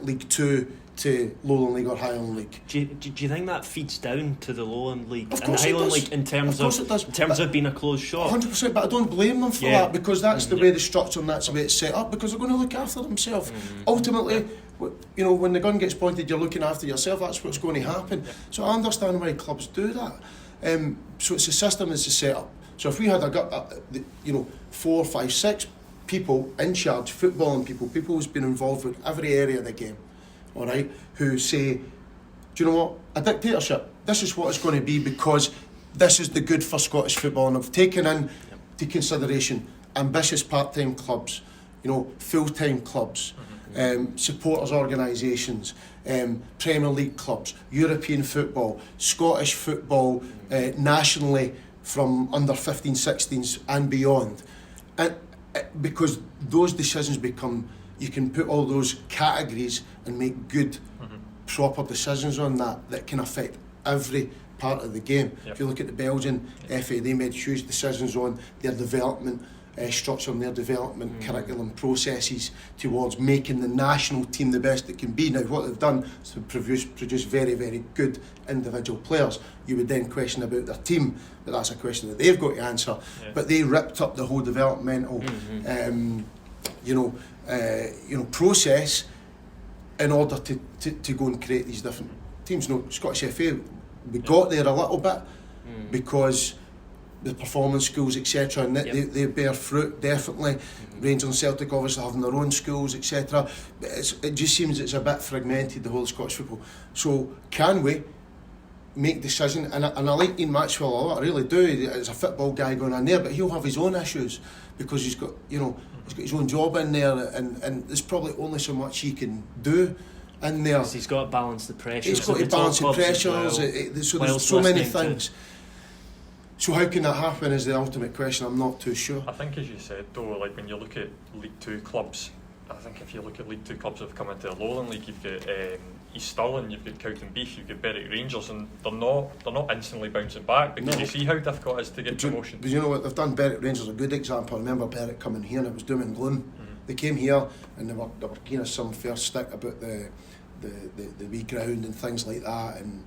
League 2 to Lowland League or Highland League. Do you think that feeds down to the Lowland League and the Highland League in terms of being a closed shop? 100%, but I don't blame them for that, because that's the way the structure and that's the way it's set up, because they're going to look after themselves. Ultimately, You know, when the gun gets pointed, you're looking after yourself. That's what's going to happen. Yeah. So I understand why clubs do that. So it's a system, it's a setup. So if we had 4, 5, 6 people in charge, footballing people who's been involved with every area of the game, all right, who say, do you know what, a dictatorship, this is what it's going to be because this is the good for Scottish football, and I've taken into consideration ambitious part-time clubs, you know, full-time clubs, supporters organisations, Premier League clubs, European football, Scottish football, nationally from under 15, 16s and beyond. And because those decisions become, you can put all those categories and make good, proper decisions on that can affect every part of the game. Yep. If you look at the Belgian FA, they made huge decisions on their development structure and their development curriculum processes towards making the national team the best it can be. Now, what they've done is to produce very, very good individual players. You would then question about their team, but that's a question that they've got to answer. Yeah. But they ripped up the whole developmental, process in order to go and create these different teams. No, Scottish FA, we got there a little bit because the performance schools, etc., and they bear fruit, definitely. Rangers and Celtic obviously having their own schools, etc. It just seems it's a bit fragmented, the whole Scottish football. So can we make decisions? And I like Ian Maxwell a lot, I really do. As a football guy going on there, but he'll have his own issues because he's got, he's got his own job in there, and there's probably only so much he can do in there. He's got to balance the pressures. He's got to balance the pressures. So there's so many things. So how can that happen is the ultimate question. I'm not too sure. I think, as you said though, like when you look at League 2 clubs, I think if you look at League 2 clubs that have come into the Lowland League, you've got East Stirling, you've got Cowdenbeath, you've got Berwick Rangers, and they're not instantly bouncing back because you see how difficult it is to get promotion. But you know what, they've done. Berwick Rangers a good example. I remember Berwick coming here and it was doom and gloom. They came here and they were giving us some fair stick about the wee ground and things like that, and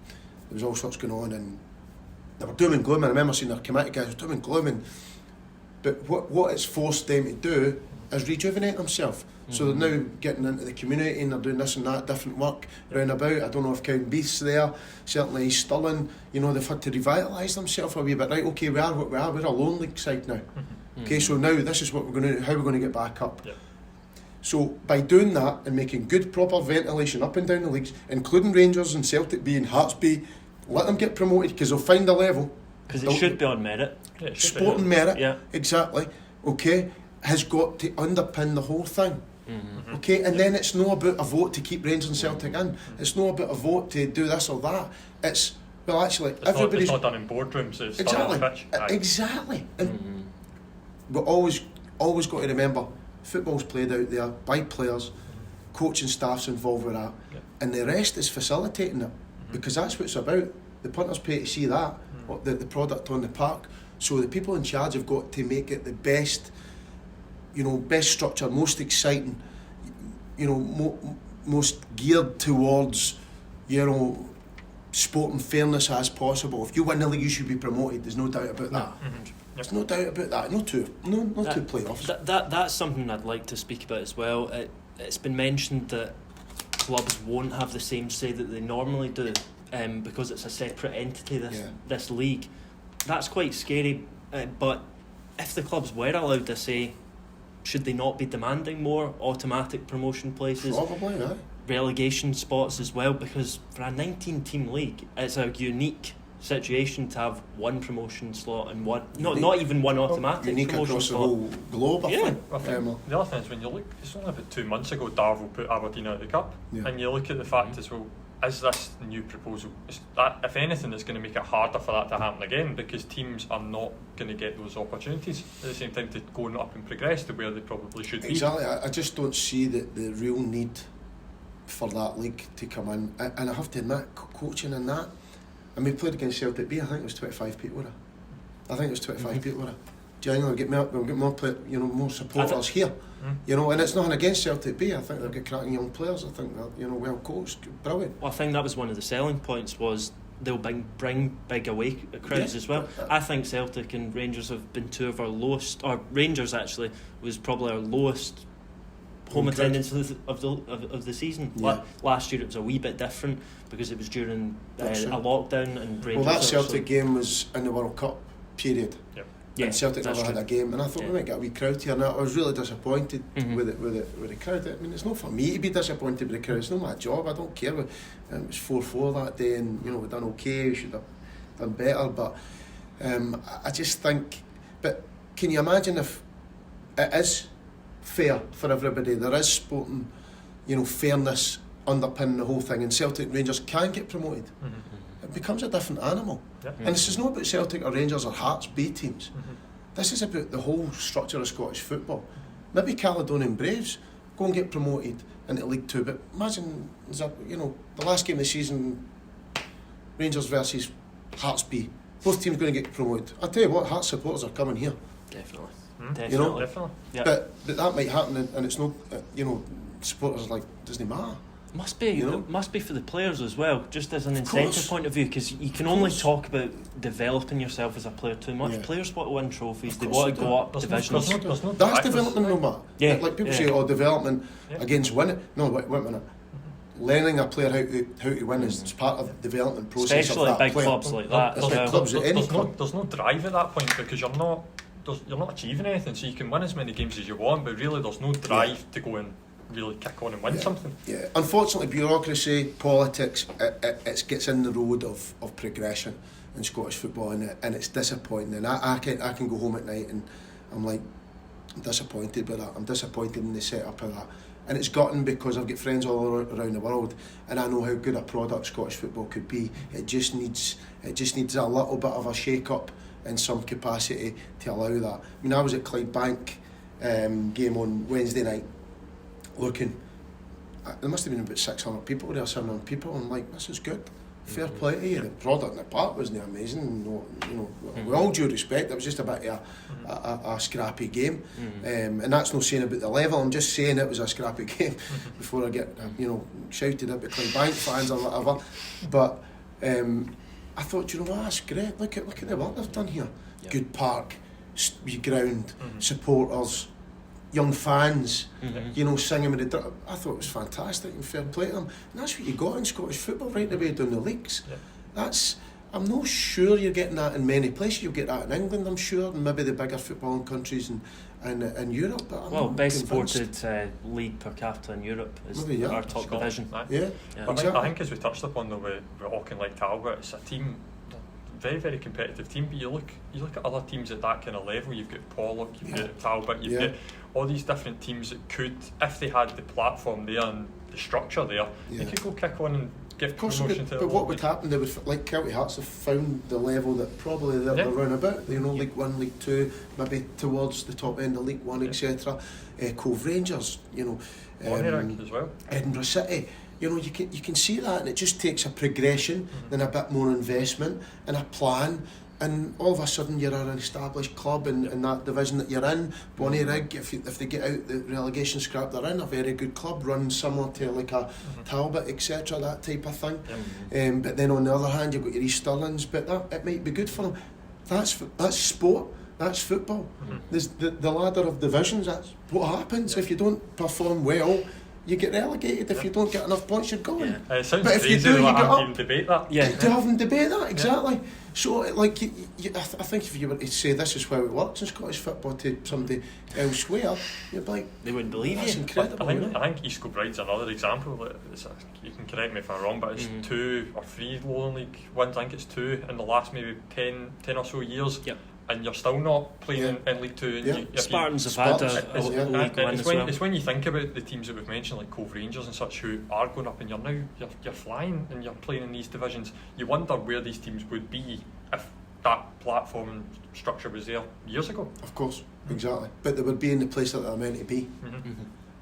there was all sorts going on, and they were doom and gloom. I remember seeing their committee guys doom and gloom, but what it's forced them to do is rejuvenate themselves. So they're now getting into the community and they're doing this and that, different work round about. I don't know if Cowdenbeath's there, certainly East Stirling, they've had to revitalise themselves a wee bit. Right, okay, we are what we are, we're a lone league side now. Okay, so now this is what we're going to do, how we're going to get back up. Yeah. So by doing that and making good proper ventilation up and down the leagues, including Rangers and Celtic B and Hearts B, let them get promoted because they'll find a level. Because it should be on merit. Yeah, sporting merit, yeah. Exactly, okay, has got to underpin the whole thing. Okay, and then it's not about a vote to keep Rangers and Celtic in. It's not about a vote to do this or that. It's, well, actually, everybody's... It's not done in boardrooms, it's exactly, done on the pitch. Exactly. And we've always got to remember, football's played out there by players, coaching staff's involved with that, and the rest is facilitating it, because that's what it's about. The punters pay to see that, the product on the park. So the people in charge have got to make it the best, best structure, most exciting, most geared towards, sport and fairness as possible. If you win the league, you should be promoted. There's no doubt about that. There's no doubt about that. No two playoffs. That's something I'd like to speak about as well. It's been mentioned that clubs won't have the same say that they normally do, because it's a separate entity. This league, that's quite scary. But if the clubs were allowed to say, should they not be demanding more automatic promotion places? Probably, yeah. Relegation spots as well, because for a 19-team league, it's a unique situation to have one promotion slot and one, not even one automatic unique promotion across slot. the whole globe, I think. The other thing is, when you look, it's only about 2 months ago Darvel put Aberdeen out of the cup, and you look at the fact as well, is this new proposal, if anything, it's going to make it harder for that to happen again, because teams are not going to get those opportunities at the same time to go up and progress to where they probably should be. Exactly. I just don't see the real need for that league to come in, and I have to admit, coaching and that, and we played against Celtic B, I think it was 25 people with it. I think it was 25 people with it. Genuinely, we'll get more more supporters here. And it's nothing against Celtic B. I think they've got cracking young players. I think they're well coached, brilliant. Well, I think that was one of the selling points, was they'll bring big away crowds as well. I think Celtic and Rangers have been two of our lowest, or Rangers actually was probably our lowest home crowd. attendance of the season. Yeah. Last year it was a wee bit different because it was during a That's right. lockdown and Rangers. Well, that Celtic actually- game was in the World Cup period. Yeah, And Celtic that's never true. had a game, and I thought Yeah. we might get a wee crowd here. And I was really disappointed Mhm. with the crowd. I mean, it's not for me to be disappointed with the crowd. It's not my job. I don't care. It was 4-4 that day, and we've done okay. We should have done better, but I just think. But can you imagine if it is fair for everybody? There is sporting, fairness underpinning the whole thing, and Celtic and Rangers can get promoted. It becomes a different animal. And this is not about Celtic or Rangers or Hearts B teams. This is about the whole structure of Scottish football. Maybe Caledonian Braves go and get promoted into League Two, but imagine the last game of the season, Rangers versus Hearts B. Both teams going to get promoted. I tell you what, Hearts supporters are coming here. Definitely. Definitely. Yeah. But that might happen, and it's not. Supporters are like, doesn't matter. Must be, it must be for the players as well, just as an Of incentive course. point of view, because you can Of only course. talk about developing yourself as a player too much. Yeah. Players want to win trophies, Of they course want they to do. go up There's divisions. no That's drive, development, no matter. Yeah, Like people yeah. say, development Yeah. against winning. No, wait a minute. Learning a player how to win is part of the development process Especially of at that big player. clubs like that as There's big well. clubs at any club. There's no drive at that point because you're not achieving anything. So you can win as many games as you want, but really there's no drive to go and really kick on and win something. Yeah, unfortunately, bureaucracy, politics, it gets in the road of progression in Scottish football, and it's disappointing. And I can go home at night and I'm like, I'm disappointed by that. I'm disappointed in the setup of that. And it's gotten because I've got friends all around the world, and I know how good a product Scottish football could be. It just needs a little bit of a shake up in some capacity to allow that. I mean, I was at Clydebank game on Wednesday night. Looking, there must have been about 600 people there, 700 people. I'm like, this is good. Fair play to you. The product in the park wasn't amazing. With all due respect, it was just a bit of a scrappy game, and that's not saying about the level. I'm just saying it was a scrappy game before I get shouted at by Clydebank fans or whatever. But I thought, that's great. Look at the work they've done here. Yeah. Good park, wee ground, supporters. Young fans, singing with the drum. I thought it was fantastic and fair play to them. And that's what you got in Scottish football right the way down the leagues. Yeah. I'm not sure you're getting that in many places. You'll get that in England, I'm sure, and maybe the bigger footballing countries and Europe. But I'm not best convinced. supported league per capita in Europe is Maybe, yeah. our top Scotland, division. aye. Yeah, Yeah. But exactly. I think as we touched upon though with Auckland like Talbot, it's a team, very very competitive team. But you look at other teams at that kind of level. You've got Pollock, you've got Talbot, you've got all these different teams that could, if they had the platform there and the structure there, they could go kick on and give Of course, promotion to but what would happen? They would, like Celtic Hearts, have found the level that probably they're around about. League 1, League 2, maybe towards the top end of League 1, etc. Cove Rangers, Bonnyrigg as well. Edinburgh City. You can see that, and it just takes a progression, then a bit more investment and a plan. And all of a sudden you're an established club in that division that you're in. Bonnyrigg, if they get out the relegation scrap, they're in a very good club, run similar to like a Talbot, etc., that type of thing. But then on the other hand, you've got your East Stirlings, but it might be good for them. That's sport, that's football. There's the ladder of divisions, that's what happens. If you don't perform well, you get relegated. If you don't get enough points, you're going. It sounds But if crazy you do, that you I get haven't up. even debate that. To have them debate that, exactly. So, like, I think if you were to say this is how it works in Scottish football to somebody elsewhere, you'd be like, They wouldn't believe that's you. incredible. I think East Kilbride's another example. You can correct me if I'm wrong, but it's 2 or 3 Lowland League wins. I think it's 2 in the last maybe 10 or so years. Yep. And you're still not playing in League 2. And Yeah. Spartans have had a Spartans, League One as well. It's when you think about the teams that we've mentioned, like Cove Rangers and such, who are going up, and you're flying and you're playing in these divisions. You wonder where these teams would be if that platform and structure was there years ago. Of course, exactly. But they would be in the place that they're meant to be,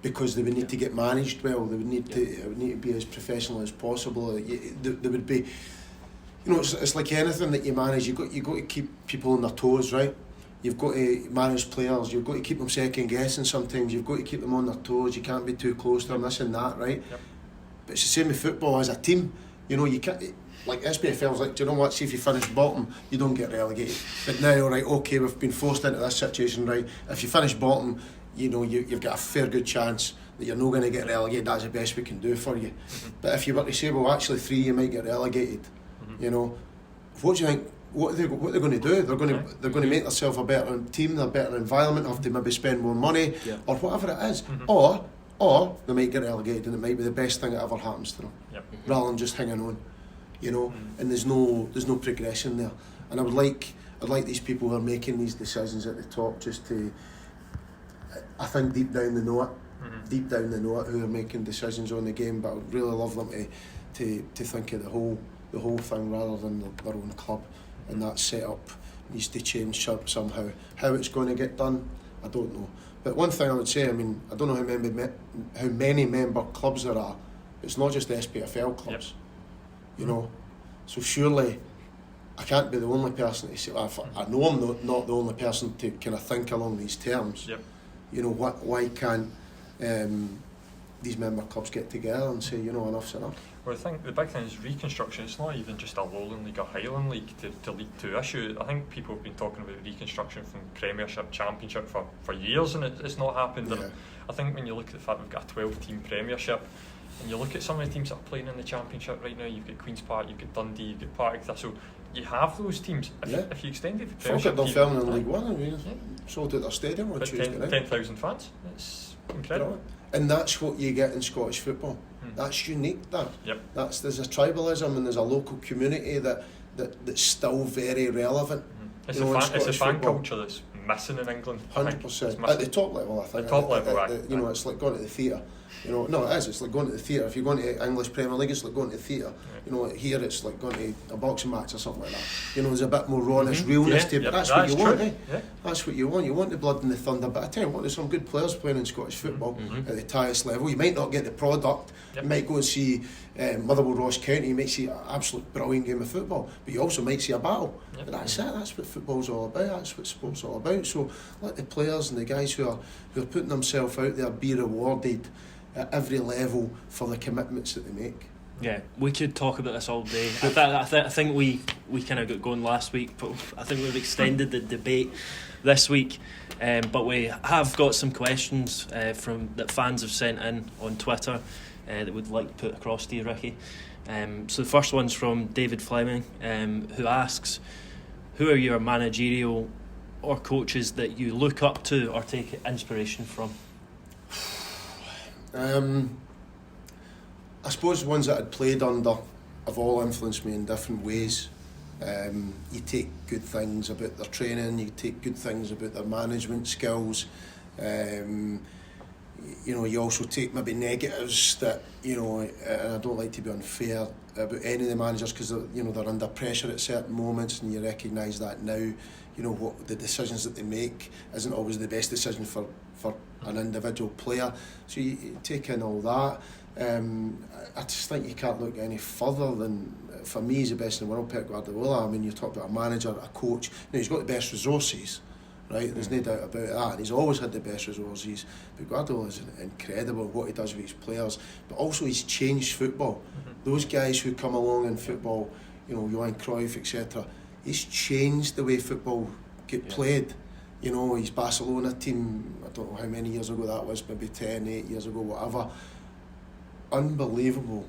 because they would need to get managed well. They would need to be as professional as possible. They would be. It's like anything that you manage. You've got to keep people on their toes, right? You've got to manage players. You've got to keep them second guessing. Sometimes you've got to keep them on their toes. You can't be too close to them. This and that, right? Yep. But it's the same with football as a team. You can't. Like SPFL's like, do you know what? See, if you finish bottom, you don't get relegated. But now, right, okay, we've been forced into this situation, right? If you finish bottom, you've got a fair good chance that you're not going to get relegated, that's the best we can do for you. But if you were to say, well, actually 3 you might get relegated, you know, what do you think? What are they going to do? They're going to make themselves a better team, a better environment, have to maybe spend more money, or whatever it is, or they might get relegated, and it might be the best thing that ever happens to them, rather than just hanging on, you know. And there's no progression there. And I'd like these people who are making these decisions at the top just to, I think deep down they know it, who are making decisions on the game. But I'd really love them to think of the whole thing rather than their own club. And that setup needs to change somehow. How it's going to get done, I don't know. But one thing I would say, I mean, I don't know how many member clubs there are. It's not just the SPFL clubs, you know. So surely I can't be the only person to say, I know I'm not the only person to kind of think along these terms. You know, why can't these member clubs get together and say, you know, enough's enough? Well, I think the big thing is reconstruction. It's not even just a Lowland League or Highland League to League 2 issue. I think people have been talking about reconstruction from Premiership, Championship for years, and it's not happened. Yeah. And I think when you look at the fact we've got a 12-team Premiership, and you look at some of the teams that are playing in the Championship right now, you've got Queen's Park, you've got Dundee, you've got Partick Thistle. You have those teams. If you extended the Premiership, they're filming in League 1. I mean, sold out their stadium on Tuesday night. 10,000 fans. It's incredible. And that's what you get in Scottish football. That's unique. There's a tribalism and there's a local community that's still very relevant. It's a fan culture that's missing in England. 100%. At the top level, I think. The top level, right. You know, it's like going to the theatre. You know, no, it is. It's like going to the theatre. If you're going to English Premier League, it's like going to the theatre. You know, here it's like going to a boxing match or something like that. You know, there's a bit more rawness, realness to it. But that's what you want, eh? That's what you want. You want the blood and the thunder. But I tell you what, there's some good players playing in Scottish football at the highest level. You might not get the product. You might go and see Motherwell Ross County. You might see an absolute brilliant game of football. But you also might see a battle. But that's it. That's what football's all about. That's what sport's all about. So let the players and the guys who are putting themselves out there be rewarded at every level for the commitments that they make. Yeah, we could talk about this all day. I think we kind of got going last week, but I think we've extended the debate this week. But we have got some questions that fans have sent in on Twitter that we'd like to put across to you, Ricky. So the first one's from David Fleming, who asks, who are your managerial or coaches that you look up to or take inspiration from? I suppose the ones that I'd played under have all influenced me in different ways. You take good things about their training, you take good things about their management skills. You know, you also take maybe negatives that, you know, and I don't like to be unfair about any of the managers because they're under pressure at certain moments, and you recognise that now. You know, what the decisions that they make isn't always the best decision for an individual player. So you take in all that. I just think you can't look any further than, for me, he's the best in the world, Pep Guardiola. I mean, you talk about a manager, a coach. Now, he's got the best resources, right? There's no doubt about that. And he's always had the best resources. But Guardiola is incredible what he does with his players. But also, he's changed football. Those guys who come along in football, you know, Johan Cruyff, etc., he's changed the way football get played. You know, his Barcelona team, I don't know how many years ago that was, maybe 10, 8 years ago, whatever. Unbelievable.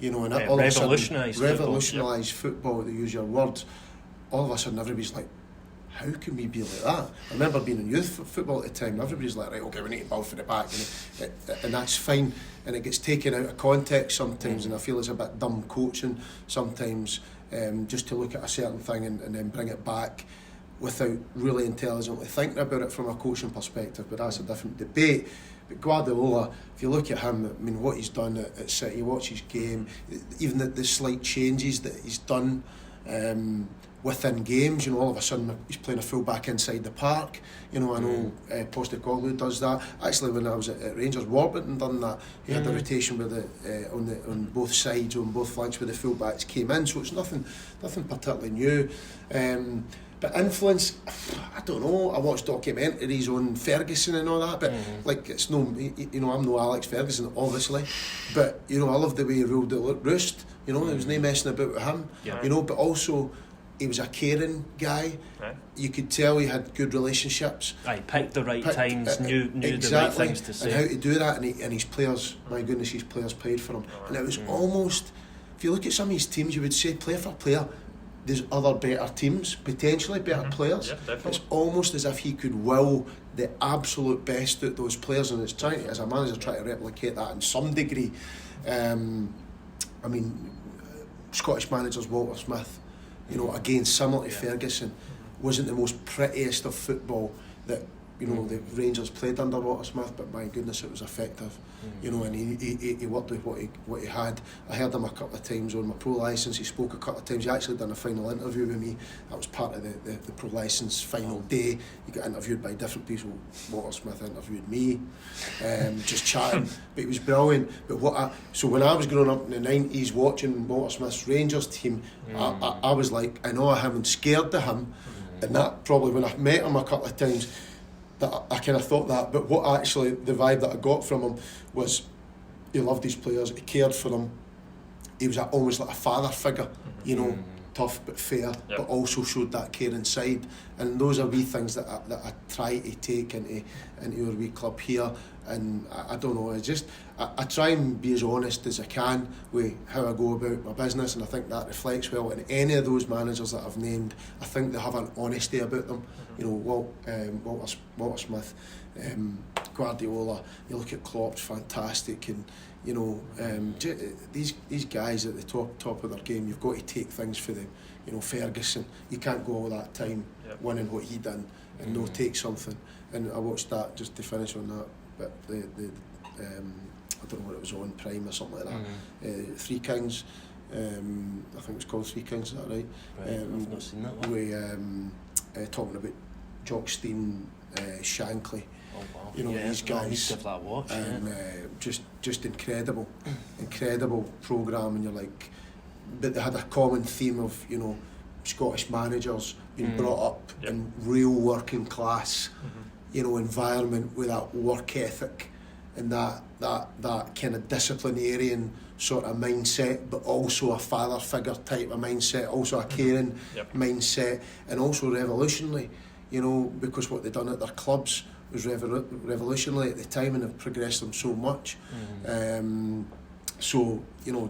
You know, and all of a sudden, revolutionised football, to use your words. All of a sudden, everybody's like, how can we be like that? I remember being in youth football at the time, everybody's like, right, okay, we need to ball for the back, and that's fine. And it gets taken out of context sometimes, and I feel it's a bit dumb coaching sometimes, just to look at a certain thing and then bring it back without really intelligently thinking about it from a coaching perspective. But that's a different debate. But Guardiola, if you look at him, I mean, what he's done at City, watch his game, even the slight changes that he's done within games, you know, all of a sudden he's playing a full back inside the park. You know, I know Postecoglou does that. Actually, when I was at Rangers, Warburton done that. He had the rotation with on both sides, on both flanks, where the full backs came in. So it's nothing particularly new. But influence, I don't know. I watched documentaries on Ferguson and all that, but like, it's no, you know, I'm no Alex Ferguson, obviously, but you know, I love the way he ruled the roost. You know, there was no messing about with him. You know, but also he was a caring guy. Right. You could tell he had good relationships. I picked the right times, knew exactly, the right things to say. and how to do that, and his players, my goodness, his players played for him. And it was almost, if you look at some of his teams, you would say player for player, there's other better teams, potentially better players. Yeah, definitely. It's almost as if he could will the absolute best out of those players, and it's trying to, as a manager, try to replicate that in some degree. I mean, Scottish managers, Walter Smith, you know, again, similar to Ferguson, wasn't the most prettiest of football that, you know, the Rangers played under Walter Smith, but my goodness, it was effective. You know, and he worked with what he had. I heard him a couple of times on my pro licence. He spoke a couple of times. He actually done a final interview with me. That was part of the pro licence final day. He got interviewed by different people. Walter Smith interviewed me, just chatting. But he was brilliant. But so when I was growing up in the 90s, watching Walter Smith's Rangers team, I was like, I know I haven't scared of him, and that probably when I met him a couple of times, that I kind of thought that, but what actually the vibe that I got from him was he loved his players, he cared for them, he was almost like a father figure, you know, tough but fair, but also showed that caring side, and those are wee things that I try to take into our wee club here. And I don't know, I try and be as honest as I can with how I go about my business, and I think that reflects well in any of those managers that I've named. I think they have an honesty about them. You know, Walter Smith, Guardiola, you look at Klopp's fantastic, and you know, these guys at the top of their game, you've got to take things for them. You know, Ferguson, you can't go all that time winning what he done and no take something. And I watched that, just to finish on that, but I don't know what it was on, Prime or something like that. Three Kings, I think it's called Three Kings, is that right? I've not seen that one. We talking about Jock Stein, Shankly. Oh wow! You know, these guys. I need to give that a watch. Just incredible programme, and you're like, but they had a common theme of, you know, Scottish managers being brought up in real working class, you know, environment with that work ethic and that kind of disciplinarian sort of mindset, but also a father figure type of mindset, also a caring mindset, and also revolutionary, you know, because what they'd done at their clubs was revolutionary at the time, and have progressed them so much. So, you know,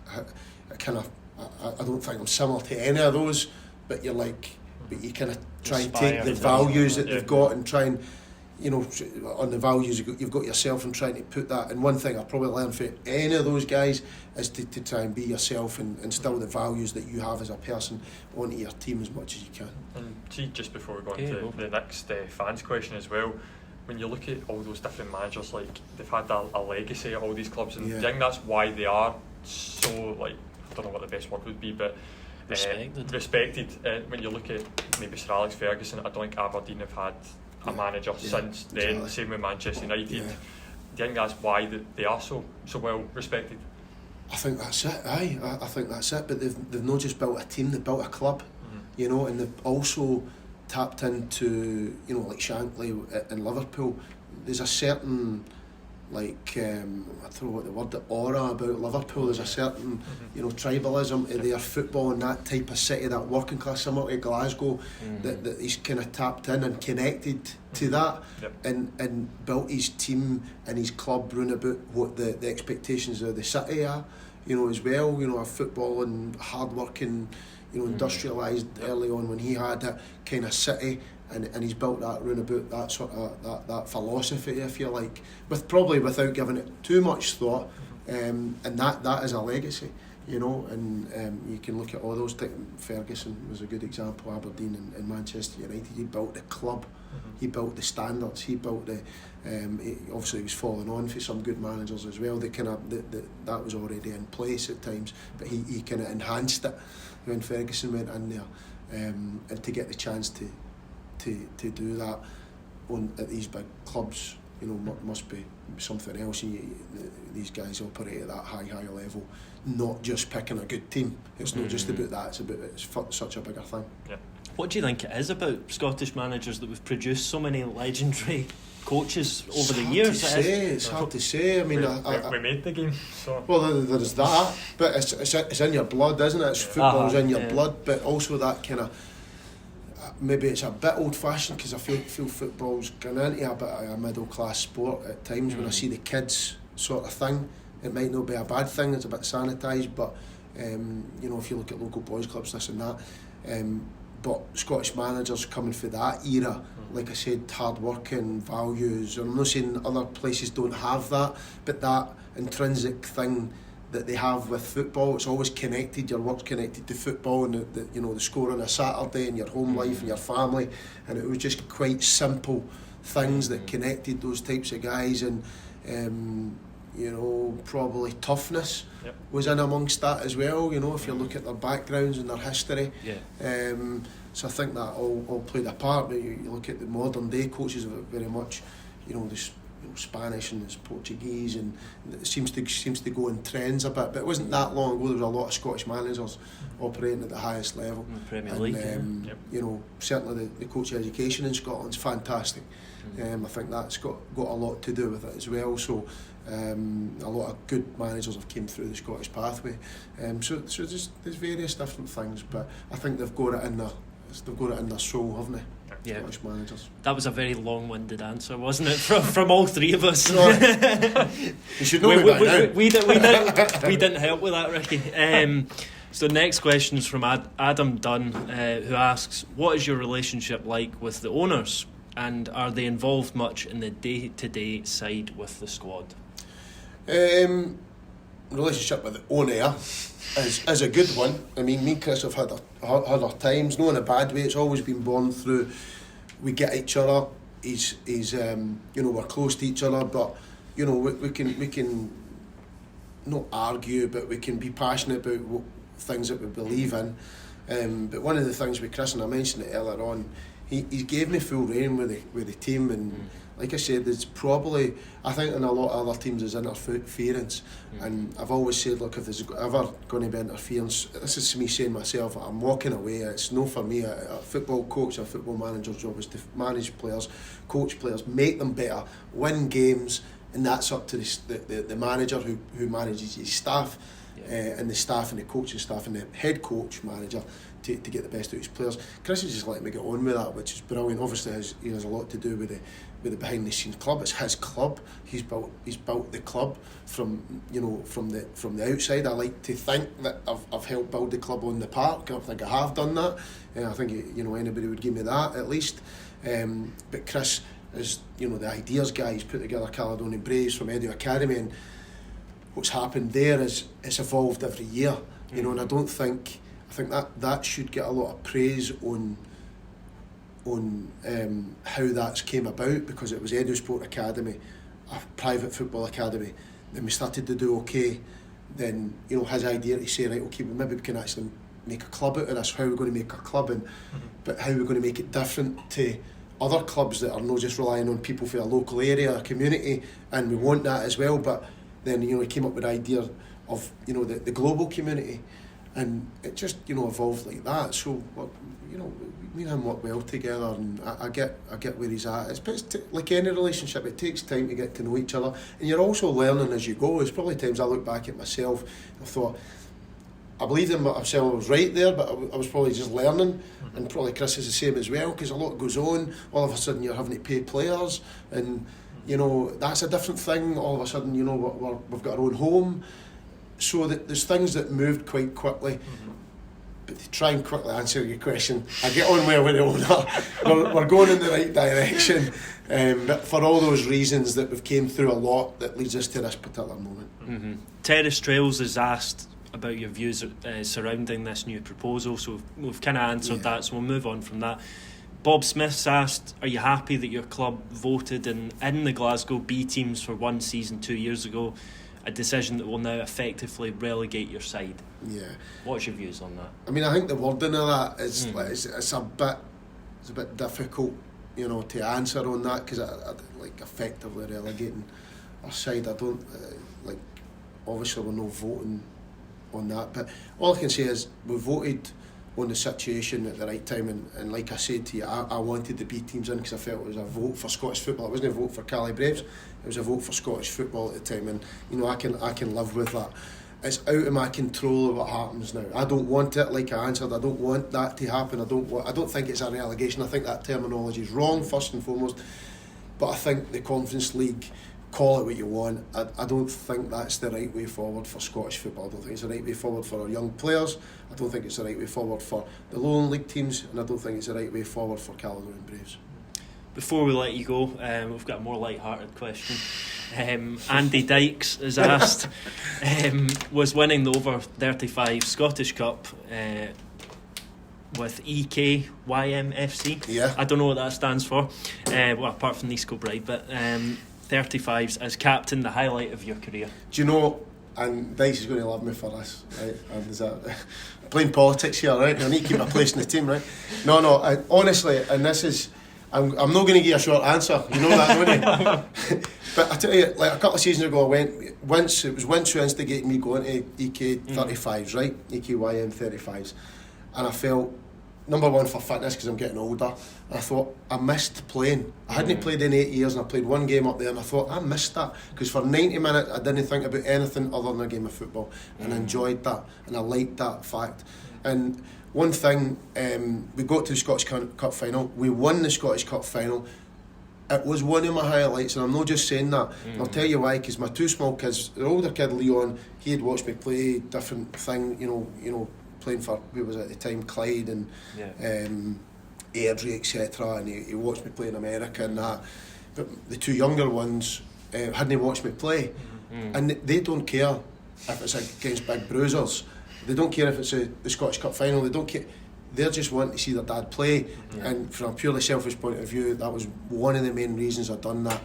I don't think I'm similar to any of those, but you're like, but you kind of try and take the values that they've got and try and, you know, on the values you've got yourself, and trying to put that. And one thing I probably learned from any of those guys is to try and be yourself and instill the values that you have as a person onto your team as much as you can. And see, just before we go into the next fans question as well, when you look at all those different managers, like they've had a legacy at all these clubs, and I think that's why they are so, like, I don't know what the best word would be, but respected. When you look at maybe Sir Alex Ferguson, I don't think Aberdeen have had a manager since then. The same with Manchester United. Do you think that's why they are so well respected? I think that's it. I think that's it. But they've not just built a team; they've built a club, you know, and they've also tapped into, you know, like Shankly in Liverpool. There's a certain, like, I don't know what the word, the aura about Liverpool. There's a certain, you know, tribalism to their football, and that type of city, that working class, similar to Glasgow, that he's kind of tapped in and connected to that, and built his team and his club round about what the expectations of the city are, you know, as well. You know, a football and hard working, you know, industrialised early on when he had that kind of city. And he's built that round about that sort of that philosophy, if you like, without giving it too much thought, and that is a legacy, you know. And you can look at all those things. Ferguson was a good example. Aberdeen and Manchester United. He built the club, he built the standards, he built the. Obviously, he was falling on for some good managers as well. They kind of that was already in place at times, but he kind of enhanced it when Ferguson went in there, and to get the chance to do that at these big clubs, you know, must be something else. And these guys operate at that high level, not just picking a good team. It's not just about that. It's such a bigger thing. I What do you think it is about Scottish managers that we've produced so many legendary coaches over the years? It's hard to say. I mean, we made the game, so... Well, there's that, but it's in your blood, isn't it? Football's in your blood, but also that kind of... Maybe it's a bit old-fashioned, because I feel football's gone into a bit of a middle-class sport at times. When I see the kids sort of thing, it might not be a bad thing, it's a bit sanitised, but if you look at local boys clubs, this and that, but Scottish managers coming for that era, like I said, hard working, values, and I'm not saying other places don't have that, but that intrinsic thing that they have with football, it's always connected, your work's connected to football, and the score on a Saturday, and your home life and your family, and it was just quite simple things that connected those types of guys, and probably toughness was in amongst that as well, if you look at their backgrounds and their history. So I think that all played a part, but you look at the modern day coaches of it very much, the Spanish and there's Portuguese, and it seems to go in trends a bit, but it wasn't that long ago there was a lot of Scottish managers operating at the highest level. Premier League. Certainly the coach education in Scotland's fantastic. I think that's got a lot to do with it as well. So a lot of good managers have came through the Scottish pathway. So there's various different things, but I think they've got it in their soul, haven't they? Yeah. Scottish managers. That was a very long-winded answer, wasn't it? From all three of us. You should know me by now. We didn't help with that, Ricky. So next question is from Adam Dunn, who asks, what is your relationship like with the owners, and are they involved much in the day-to-day side with the squad? Relationship with the owner is a good one. I mean, me and Chris have had our times, not in a bad way. It's always been born through, we get each other. He's we're close to each other, but we can not argue, but we can be passionate about things that we believe in. But one of the things with Chris, and I mentioned it earlier on, he gave me full reign with the team, and like I said, there's probably, I think in a lot of other teams there's interference, and I've always said, look, if there's ever going to be interference, this is me saying myself, I'm walking away. It's no for me. A football coach, a football manager's job is to manage players, coach players, make them better, win games, and that's up to the manager who manages his staff, and the staff and the coaching staff and the head coach manager to get the best out of his players. Chris is just letting me get on with that, which is brilliant. Obviously he has a lot to do with the behind the scenes club. It's his club. He's built the club from the outside. I like to think that I've helped build the club on the park. I think I have done that. I think anybody would give me that at least. But Chris is the ideas guy. He's put together Caledonian Braves from Edu Academy, and what's happened there is it's evolved every year. And I think that should get a lot of praise on how that's came about, because it was Edu Sport Academy, a private football academy. Then we started to do okay. Then his idea to say, right, okay, well, maybe we can actually make a club out of this. How are we going to make a club, and but how are we going to make it different to other clubs that are not just relying on people for a local area, a community, and we want that as well. But then he came up with the idea of the global community. And it just evolved like that. So me and him work well together, and I get where he's at. It's like any relationship, it takes time to get to know each other, and you're also learning as you go. There's probably times I look back at myself and I thought, I believed in myself, I was right there, but I was probably just learning, and probably Chris is the same as well, because a lot goes on. All of a sudden you're having to pay players, and that's a different thing. All of a sudden we've got our own home. So that there's things that moved quite quickly. But to try and quickly answer your question, I get on well with the owner. We're going in the right direction, but for all those reasons that we've came through a lot, that leads us to this particular moment. Terrace Trails has asked about your views surrounding this new proposal, so we've kind of answered that, so we'll move on from that. Bob Smith's asked, are you happy that your club voted in the Glasgow B teams for one season 2 years ago, a decision that will now effectively relegate your side? Yeah. What's your views on that? I mean, I think the wording of that is it's a bit difficult, to answer on that, because I like effectively relegating our side. I don't obviously we're not voting on that, but all I can say is we voted on the situation at the right time, and like I said to you, I wanted the B teams in because I felt it was a vote for Scottish football. It wasn't a vote for Cali Braves, it was a vote for Scottish football at the time, and you know, I can live with that. It's out of my control of what happens now. I don't want it, like I answered, I don't want that to happen. I don't think it's a relegation. I think that terminology is wrong, first and foremost, but I think the Conference League, call it what you want, I don't think that's the right way forward for Scottish football. I don't think it's the right way forward for our young players. I don't think it's the right way forward for the Lowland League teams, and I don't think it's the right way forward for Caledonian Braves. Before we let you go, we've got a more light-hearted question. Andy Dykes has asked, was winning the over 35 Scottish Cup with EKYMFC. Yeah. I don't know what that stands for, well, apart from East Kilbride, but 35s as captain, the highlight of your career. Do you know, and Dice is going to love me for this, right? And is that playing politics here, right? I need to keep my place in the team, right? No, honestly, and this is, I'm not going to give you a short answer, you know that, don't you? But I tell you, like a couple of seasons ago, it was Winch who instigated me going to EK 35s, right? EKYM 35s. And I felt, number one, for fitness, because I'm getting older. And I thought, I missed playing. I hadn't played in 8 years, and I played one game up there, and I thought, I missed that. Because for 90 minutes, I didn't think about anything other than a game of football. And I enjoyed that, and I liked that fact. And one thing, we got to the Scottish Cup final. We won the Scottish Cup final. It was one of my highlights, and I'm not just saying that. I'll tell you why, because my two small kids, the older kid, Euan, he had watched me play different thing, you know, playing for, who was at the time, Clyde and Airdrie, etc. And he watched me play in America and that. But the two younger ones hadn't watched me play. And they don't care if it's against big bruisers. They don't care if it's the Scottish Cup final. They don't care. They just want to see their dad play. And from a purely selfish point of view, that was one of the main reasons I'd done that.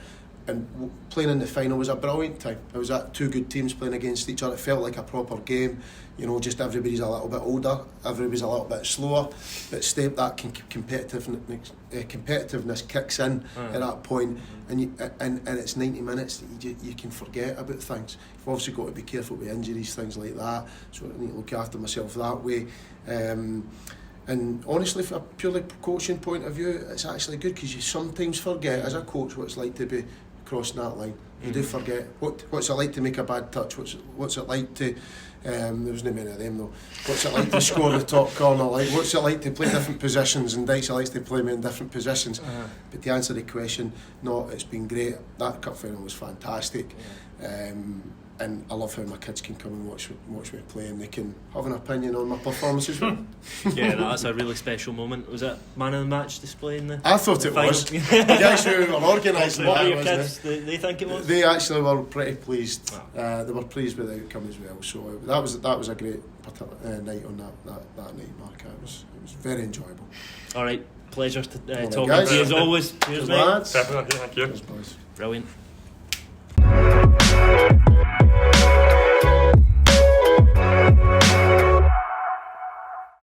And playing in the final was a brilliant time. It was that two good teams playing against each other. It felt like a proper game. You know, just everybody's a little bit older, everybody's a little bit slower, but that competitiveness kicks in at that point, and it's 90 minutes that you can forget about things. You've obviously got to be careful with injuries, things like that, so I need to look after myself that way. And honestly, from a purely coaching point of view, it's actually good, because you sometimes forget as a coach what it's like to be crossing that line. You do forget what's it like to make a bad touch, what's it like to there wasn't many of them though, what's it like to score the top corner, like what's it like to play different positions, and Dykes likes to play me in different positions. But to answer the question, no, it's been great. That cup final was fantastic. And I love how my kids can come and watch me play, and they can have an opinion on my performance as well. Yeah, no, that's a really special moment. Was it man of the match display in the I thought it final? was. The guys who were organising What that, were your wasn't kids? They think it was? They actually were pretty pleased. They were pleased with the outcome as well. So that was a great night on that night, Mark. It was very enjoyable. All right, pleasure to Well, talking guys. to you as always. Cheers, Cheers, mate. lads. Definitely, thank you. Cheers, boys. Brilliant.